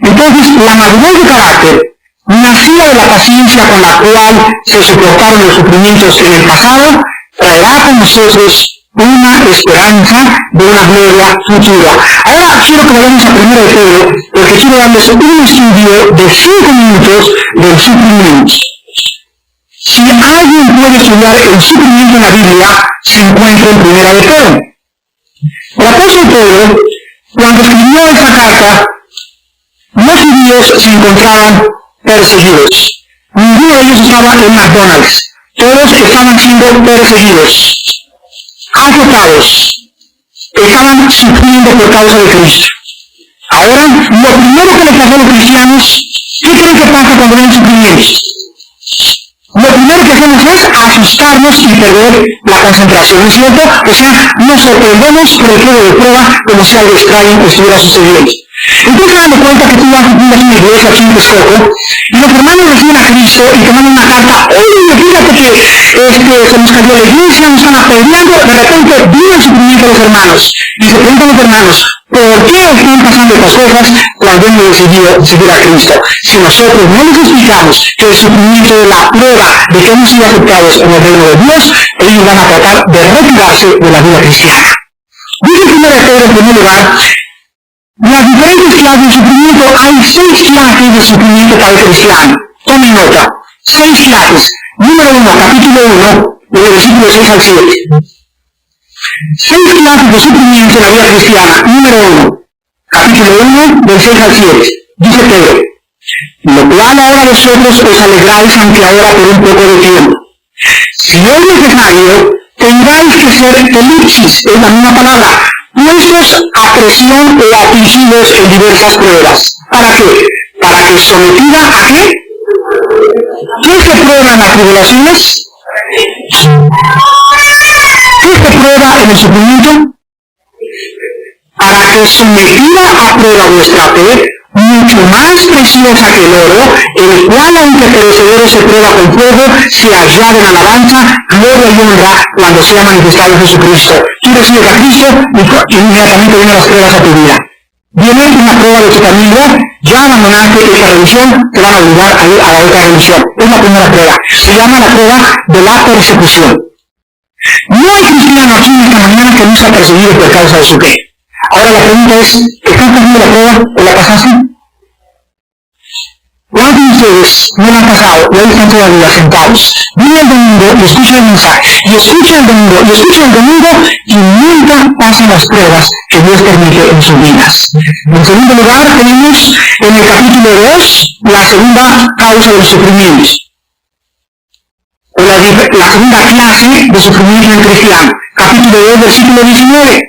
entonces, la madurez de carácter nacida de la paciencia con la cual se soportaron los sufrimientos en el pasado, traerá con nosotros una esperanza de una gloria futura. Ahora quiero que vayamos a 1 de Pedro, porque quiero darles un estudio de 5 minutos del sufrimiento. Si alguien puede estudiar el sufrimiento en la Biblia, se encuentra en 1 de Pedro. El apóstol Pedro, cuando escribió esta carta, los judíos se encontraban perseguidos. Ninguno de ellos estaba en McDonald's. Todos estaban siendo perseguidos, azotados, estaban sufriendo por causa de Cristo. Ahora, lo primero que les pasó a los cristianos, ¿qué creen que pasa cuando ven sufrimientos? Lo primero que hacemos es asustarnos y perder la concentración, ¿no es cierto? O sea, nos sorprendemos por el fuego de prueba como si algo extraño estuviera sucediendo. Entonces se dan cuenta que tú vas a una iglesia aquí en Texcoco y los hermanos reciben a Cristo y te mandan una carta, oye, fíjate que se nos cayó la iglesia, nos están apedreando, de repente viene el sufrimiento de los hermanos y se preguntan los hermanos, ¿por qué están pasando estas cosas cuando hemos decidido seguir a Cristo? Si nosotros no les explicamos que el sufrimiento de la prueba de que hemos sido aceptados en el reino de Dios, ellos van a tratar de retirarse de la vida cristiana. Dice 1 Pedro en primer lugar, las diferentes clases de sufrimiento, hay 6 clases de sufrimiento para el cristiano. Tomen nota, 6 clases. Número 1, capítulo 1, del versículo 6 al 7. 6 clases de sufrimiento en la vida cristiana. Número 1, capítulo 1, del 6 al 7. Dice Pedro, lo cual ahora vosotros os alegráis aunque ahora por un poco de tiempo. Si es necesario, tendráis que ser elipsis, es la misma palabra, puestos a presión o afligidos en diversas pruebas. ¿Para qué? Para que sometida a qué? ¿Qué se prueba en las tribulaciones? ¿Qué se prueba en el sufrimiento? Para que sometida a prueba vuestra fe, mucho más preciosa que el oro, el cual aunque perecedero se prueba con fuego, se hallare en alabanza, gloria y honra cuando sea manifestado Jesucristo. Tú recibes a Cristo y inmediatamente vienen las pruebas a tu vida. Viene una prueba de totalidad, ya abandonaste esta religión, te van a obligar a ir a la otra religión. Es la primera prueba. Se llama la prueba de la persecución. No hay cristiano aquí en esta mañana que no sea perseguido por causa de su fe. Ahora la pregunta es, ¿están pasando la prueba o la pasaste? ¿Cuántos de ustedes no la han pasado y ahí están todavía sentados? Viene el domingo y escucha el mensaje, y escucha el domingo, y escucha el domingo, y nunca pasan las pruebas que Dios permite en sus vidas. En segundo lugar, tenemos en el capítulo 2 la segunda causa del sufrimiento, o la segunda clase de sufrimiento en cristiano. Capítulo 2, versículo 19.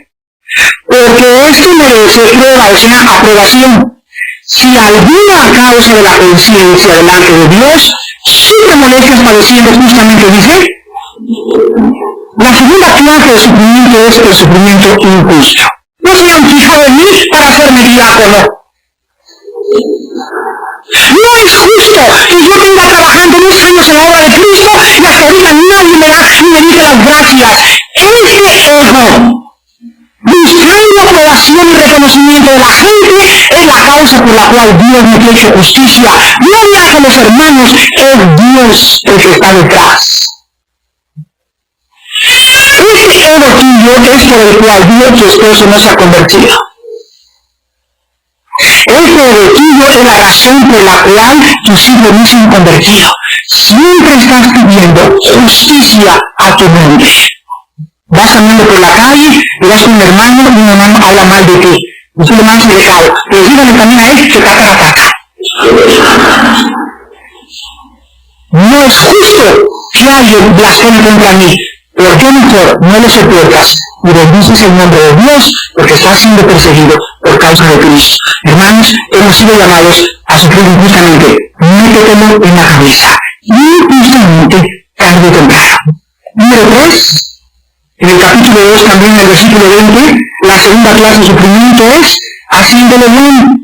Porque esto merece prueba, o sea, aprobación. Si alguna causa de la conciencia delante de Dios sufre molestias padeciendo justamente, dice, la segunda clase de sufrimiento es el sufrimiento injusto. No se han fijado en mí para hacerme diácono. No es justo que yo venga trabajando 10 años en la obra de Cristo y hasta ahorita nadie me da ni me dice las gracias. Este ego, buscando aprobación y reconocimiento de la gente, es la causa por la cual Dios no quiere hecho justicia. No le hace los hermanos, es Dios el que está detrás. Ese ego tuyo es por el cual Dios, tu esposo, no se ha convertido. Ese ego tuyo es la razón por la cual tus hijos no se han convertido. Siempre estás pidiendo justicia a tu nombre. Vas andando por la calle y vas con un hermano y un hermano habla mal de ti. Y tú le mandas el recado. Pero dígale también a él que taca la taca. alguien blasfeme contra mí, ¿por qué mejor no le soportas y bendices el nombre de Dios porque estás siendo perseguido por causa de Cristo? Hermanos, hemos sido llamados a sufrir injustamente. Métetelo en la cabeza. Injustamente, tarde o temprano. Número 3. En el capítulo 2, también en el versículo 20, la segunda clase de sufrimiento es haciéndolo bien.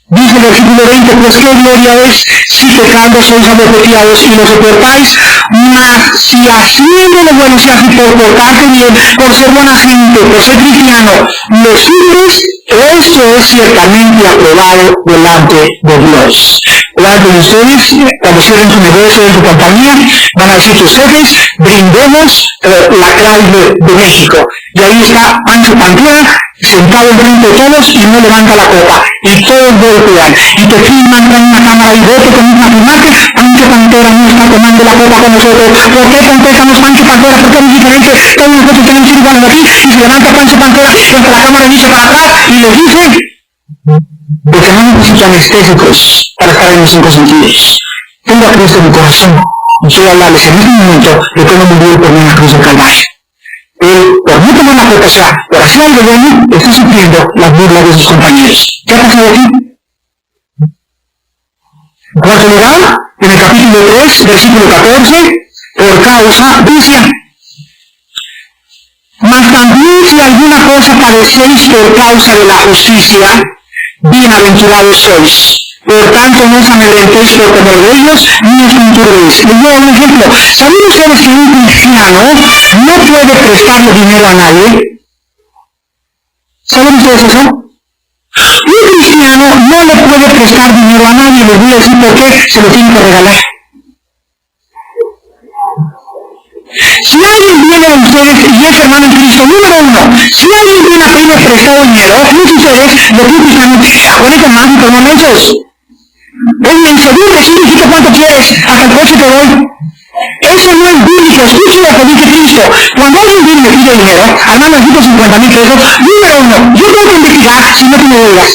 Dice el versículo 20, pues qué gloria es si pecando sois abofeteados y lo soportáis, mas si haciendo lo bueno, si así por portarte bien, por ser buena gente, por ser cristiano, lo sufres, eso es ciertamente aprobado delante de Dios. Delante de ustedes, cuando cierren su negocio, en su compañía, van a decir sus jefes, brindemos la clave de México. Y ahí está Pancho Pantera, sentado enfrente de todos y no levanta la copa. Y todos voltean. Y te filman con una cámara y voto con una firmante. Pancho Pantera no está tomando la copa con nosotros. ¿Por qué contestamos Pancho Pantera? ¿Por qué es diferente? Todos nosotros tenemos que ir igual aquí. Y se levanta Pancho Pantera, entra la cámara y dice para atrás y le dice, porque no necesito anestésicos para estar en mis 5 sentidos. Tengo a Cristo en mi corazón. Y quiero hablarles en este momento de cómo murió por mí en la cruz del Calvario. Él, por no tomar la copa, o sea, por hacer algo bueno, está sufriendo las burlas de sus compañeros. ¿Qué ha pasado aquí? En cuarto lugar, en el capítulo 3, versículo 14, por causa de Rusia. Mas también si alguna cosa padecéis por causa de la justicia, bienaventurados sois. Por tanto, no os amedrentéis por temor de ellos, ni os conturbéis. Les voy a dar un ejemplo. ¿Saben ustedes que un cristiano no puede prestarle dinero a nadie? ¿Saben ustedes eso? Un cristiano no le puede prestar dinero a nadie. Les voy a decir por qué se lo tiene que regalar. Si alguien viene a ustedes y es hermano en Cristo, número 1, si alguien viene a pedirle prestado dinero, muchos de ustedes lo que utilizan con ese más y con ellos. En segundo, si dijiste cuánto quieres, hasta el coche te doy. Eso no es bíblico, escuche lo que dice Cristo. Cuando alguien viene y me pide dinero, además necesito 50,000 pesos, número 1, yo tengo que investigar si no te me deudas.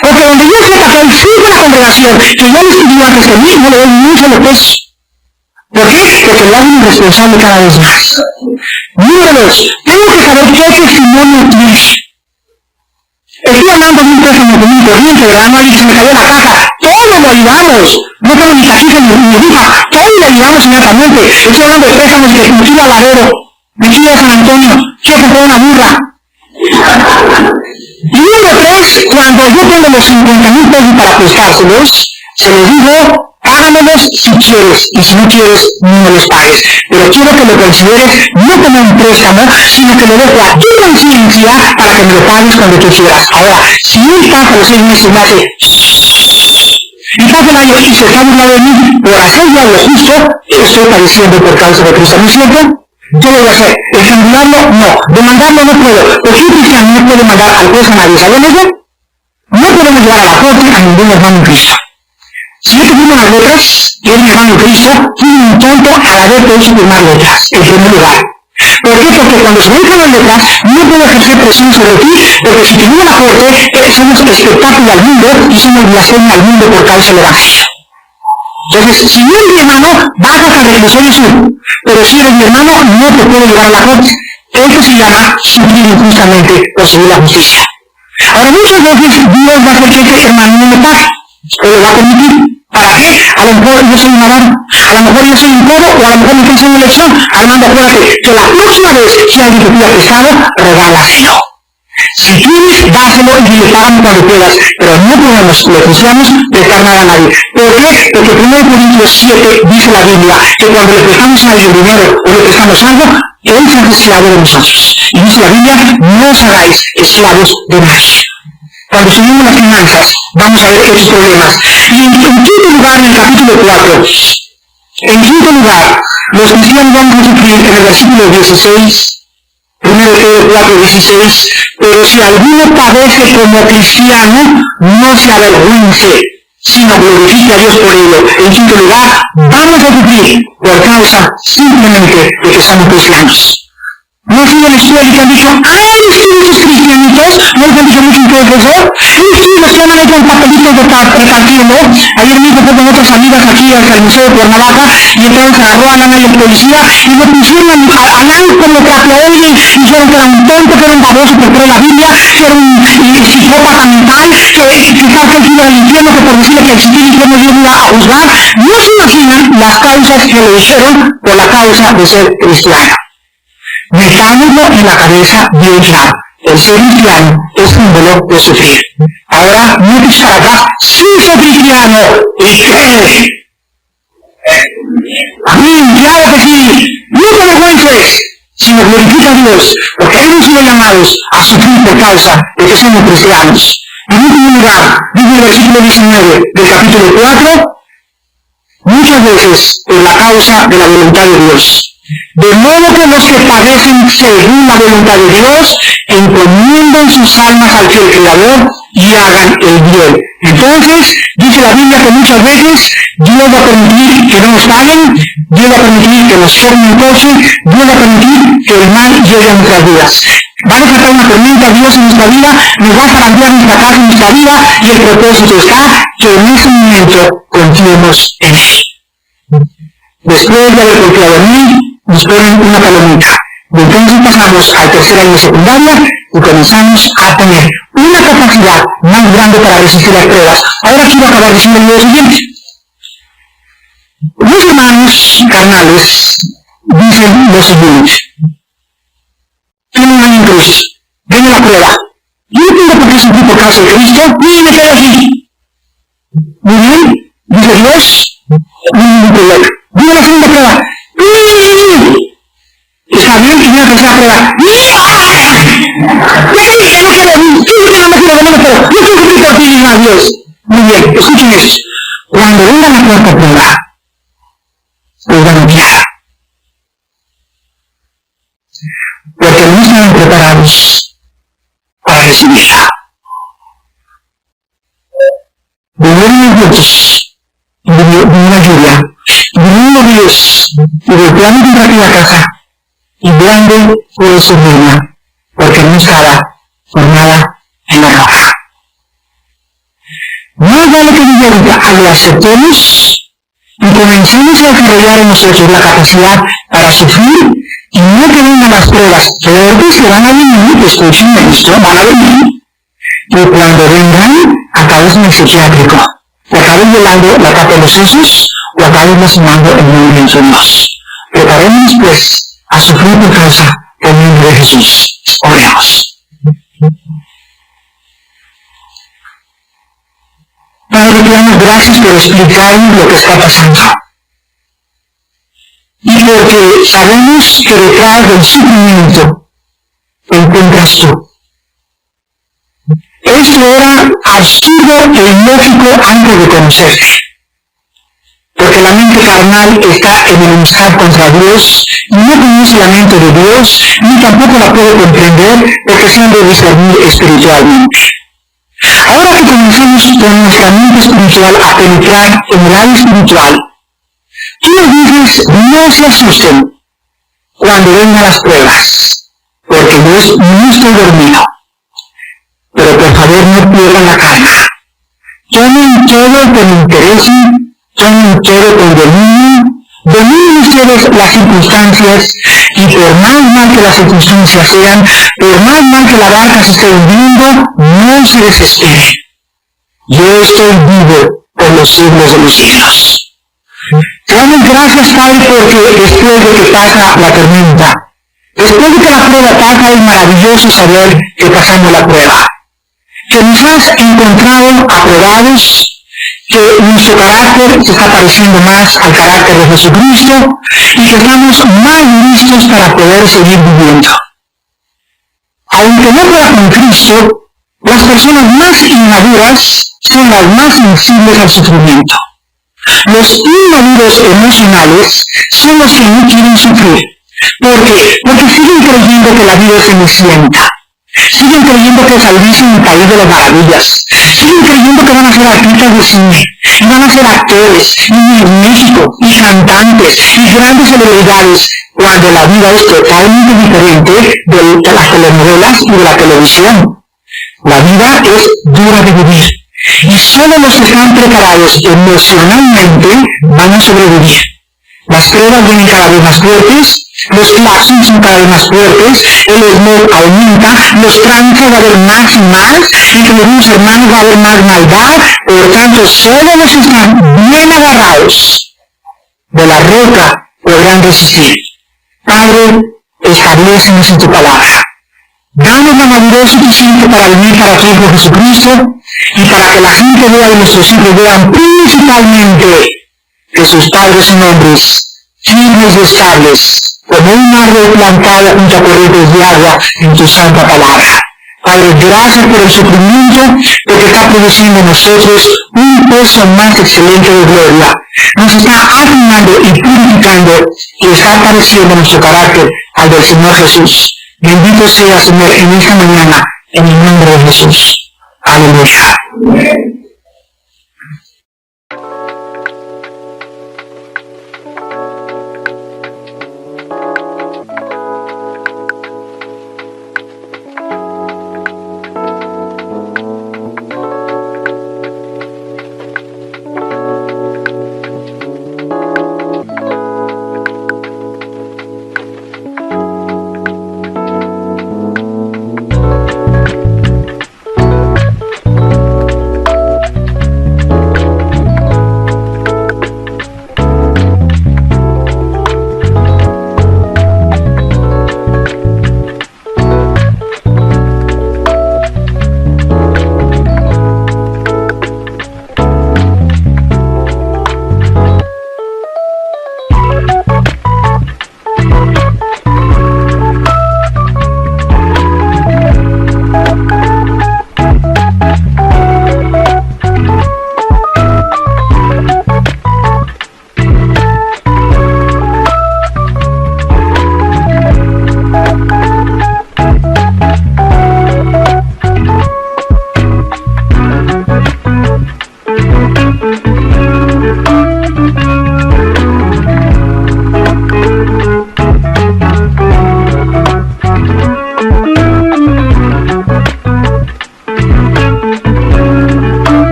Porque donde yo sepa que hay 5 en la congregación que ya les pidió antes que mí, no le doy ni un solo peso. ¿Por qué? Porque lo hago irresponsable cada vez más. Número 2, tengo que saber qué testimonio tienes. Estoy hablando de un préstamo común corriente, ¿verdad? No hay que se me cayó la casa. Todos lo ayudamos. No tengo ni taxistas ni hija. Todos lo ayudamos inmediatamente. Estoy hablando de préstamos que me quiero a Ladero, me quiero a San Antonio, quiero comprar una burra. Y número 3, cuando yo tengo los 50,000 pesos para prestárselos, se los digo, hágamelos si quieres, y si no quieres, no me los pagues. Pero quiero que lo consideres no como un préstamo, sino que lo dejo a tu conciencia para que me lo pagues cuando tú quieras. Ahora, si él pasa los 6 meses y me hace y pasa el año y se está burlando de mí por hacer ya lo justo, estoy padeciendo por causa de Cristo. ¿No es cierto? ¿Qué voy a hacer? ¿Estrangularlo? No. ¿Demandarlo? No puedo. Porque un cristiano no puede mandar al juez a nadie. ¿Saben eso? No podemos llevar a la corte a ningún hermano en Cristo. Si yo te firmo las letras, y eres mi hermano en Cristo, fui un tonto al haberte hecho firmar letras, en primer lugar. ¿Por qué? Porque cuando se dejan las letras, no puedo ejercer presión sobre ti, porque si te llevo a la corte, somos espectáculo al mundo y somos blasfemia al mundo por causa del Evangelio. Entonces, si no eres mi hermano, bajas al reclusorio sur. Pero si eres mi hermano, no te puedo llevar a la corte. Esto se llama sufrir injustamente por seguir la justicia. Ahora, muchas veces Dios va a hacer que este hermano no me pague. O lo va a permitir. ¿Para qué? A lo mejor yo soy un avaro, a lo mejor yo soy un codo, o a lo mejor me estoy haciendo elección. Armando, acuérdate que la próxima vez que alguien te pida prestado, regálaselo. Si quieres, dáselo y dile, págame cuando puedas, pero no podemos, los cristianos, prestar nada a nadie. ¿Por qué? Porque 1 Corintios 7 dice la Biblia que cuando le prestamos a alguien dinero o le prestamos algo, él se hace esclavo de nosotros. Y dice la Biblia, no os hagáis esclavos de nadie. Cuando subimos las finanzas, vamos a ver estos problemas. Y en quinto lugar, en el capítulo 4, en quinto lugar, los cristianos vamos a sufrir en el versículo 16, 1 Pedro 4:16, pero si alguno padece como cristiano, no se avergüence, sino glorifique a Dios por ello. En quinto lugar, vamos a sufrir por causa simplemente de que somos cristianos. No han sido en la escuela y te han dicho, ¡ay, ustedes cristianitos! ¿No les han dicho mucho ustedes eso? Sí, los que andan ahí con papelitos repartiendo. Ayer mismo fue con otras amigas aquí al Museo de Cuernavaca y entonces agarró a la policía y lo pusieron al lado como que aplaudían, dijeron que era un tonto, que era un baboso porque era la Biblia, que era un psicópata mental, que estaba iba al infierno, que por decirle que existía el infierno Dios iba a juzgar. No se imaginan las causas que le dijeron por la causa de ser cristiano. Metámoslo en la cabeza bien claro. El ser cristiano es símbolo de sufrir. Ahora, no te salgas, sí soy cristiano. ¿Y qué? Amén, claro que sí. No te avergüences, sino glorifica a Dios, porque hemos sido llamados a sufrir por causa de que somos cristianos. En último lugar, dice el versículo 19 del capítulo 4, muchas veces por la causa de la voluntad de Dios. De modo que los que padecen según la voluntad de Dios, encomienden sus almas al fiel Creador y hagan el bien. Entonces, dice la Biblia que muchas veces Dios va a permitir que no nos paguen, Dios va a permitir que nos formen un coche, Dios va a permitir que el mal llegue a nuestras vidas. Vamos a sacar una tormenta, Dios en nuestra vida, nos va a zarandear nuestra casa en nuestra vida, y el propósito está que en ese momento confiemos en Él. Después de haber confiado en Él, nos ponen una palomita. Y entonces pasamos al tercer año de secundaria y comenzamos a tener una capacidad más grande para resistir las pruebas. Ahora quiero acabar diciendo lo siguiente. Los hermanos carnales dicen lo siguiente. Tienen un año en Cristo, viene la prueba. Yo no tengo por qué sufrir por causa de Cristo, ni me quedo aquí. Muy bien, dice Dios, no hay ningún problema. Viene la segunda prueba. Está bien que viene la tercera prueba. Ya te dije, no quiero, yo quiero sufrir por ti, a Dios. Muy bien, escuchen esto. Cuando venga la cuarta prueba, pues van a odiar. Porque no están preparados para recibirla. Vinieron los vientos, vino la lluvia, vinieron los ríos, y golpearon contra aquella casa, y grande fue su ruina, porque no estaba formada en la roca. Más vale que desde ahorita lo aceptemos y comencemos a desarrollar en nosotros la capacidad para sufrir y no que vengan las pruebas fuertes que van a venir, escuchen esto, van a venir, y cuando vengan, acabes en el psiquiátrico, o acabes violando la tapa de los sesos, o acabes lastimando el nombre de Dios. Preparémonos pues a sufrir por causa del nombre de Jesús. Oremos. Padre, te damos gracias por explicarnos lo que está pasando. Y porque sabemos que detrás del sufrimiento te encuentras tú. Esto era absurdo e ilógico antes de conocerte. Porque la mente carnal está en enemistad contra Dios y no conoce la mente de Dios, ni tampoco la puede comprender porque se han de discernir espiritualmente. Ahora que comenzamos con nuestra mente espiritual a penetrar en el área espiritual, tú nos dices, no se asusten cuando vengan las pruebas, porque no estoy dormido. Pero por favor no pierdan la calma. Tomen todo con interés, tomen todo con dominio, dominen ustedes las circunstancias, y por más mal que las circunstancias sean, por más mal que la barca se esté hundiendo, no se desesperen. Yo estoy vivo por los siglos de los siglos. Te damos gracias, Padre, porque después de que pasa la tormenta, después de que la prueba pasa, es maravilloso saber que pasamos la prueba. Que nos has encontrado aprobados, que nuestro carácter se está pareciendo más al carácter de Jesucristo y que estamos más listos para poder seguir viviendo. Aunque no fuera con Cristo, las personas más inmaduras son las más sensibles al sufrimiento. Los inmaduros emocionales son los que no quieren sufrir. ¿Por qué? Porque siguen creyendo que la vida es cenicienta. Siguen creyendo que es Alicia en el País de las Maravillas. Siguen creyendo que van a ser artistas de cine, y van a ser actores, y en México, y cantantes, y grandes celebridades, cuando la vida es totalmente diferente de las telenovelas y de la televisión. La vida es dura de vivir. Y solo los que están preparados emocionalmente van a sobrevivir. Las pruebas vienen cada vez más fuertes, los claxons son cada vez más fuertes, el smog aumenta, los tránsitos va a haber más y más, entre algunos hermanos va a haber más maldad, por lo tanto solo los que están bien agarrados de la roca podrán resistir. Padre, establécenos en tu palabra. Danos la madurez suficiente para vivir para tu Hijo Jesucristo y para que la gente vea y nuestros hijos vean principalmente que sus padres son hombres firmes y estables, como un árbol plantado junto a corrientes de agua en tu santa palabra. Padre, gracias por el sufrimiento, porque está produciendo en nosotros un peso más excelente de gloria. Nos está afinando y purificando y está apareciendo nuestro carácter al del Señor Jesús. Bendito sea, Señor, en esta mañana, en el nombre de Jesús. Aleluya.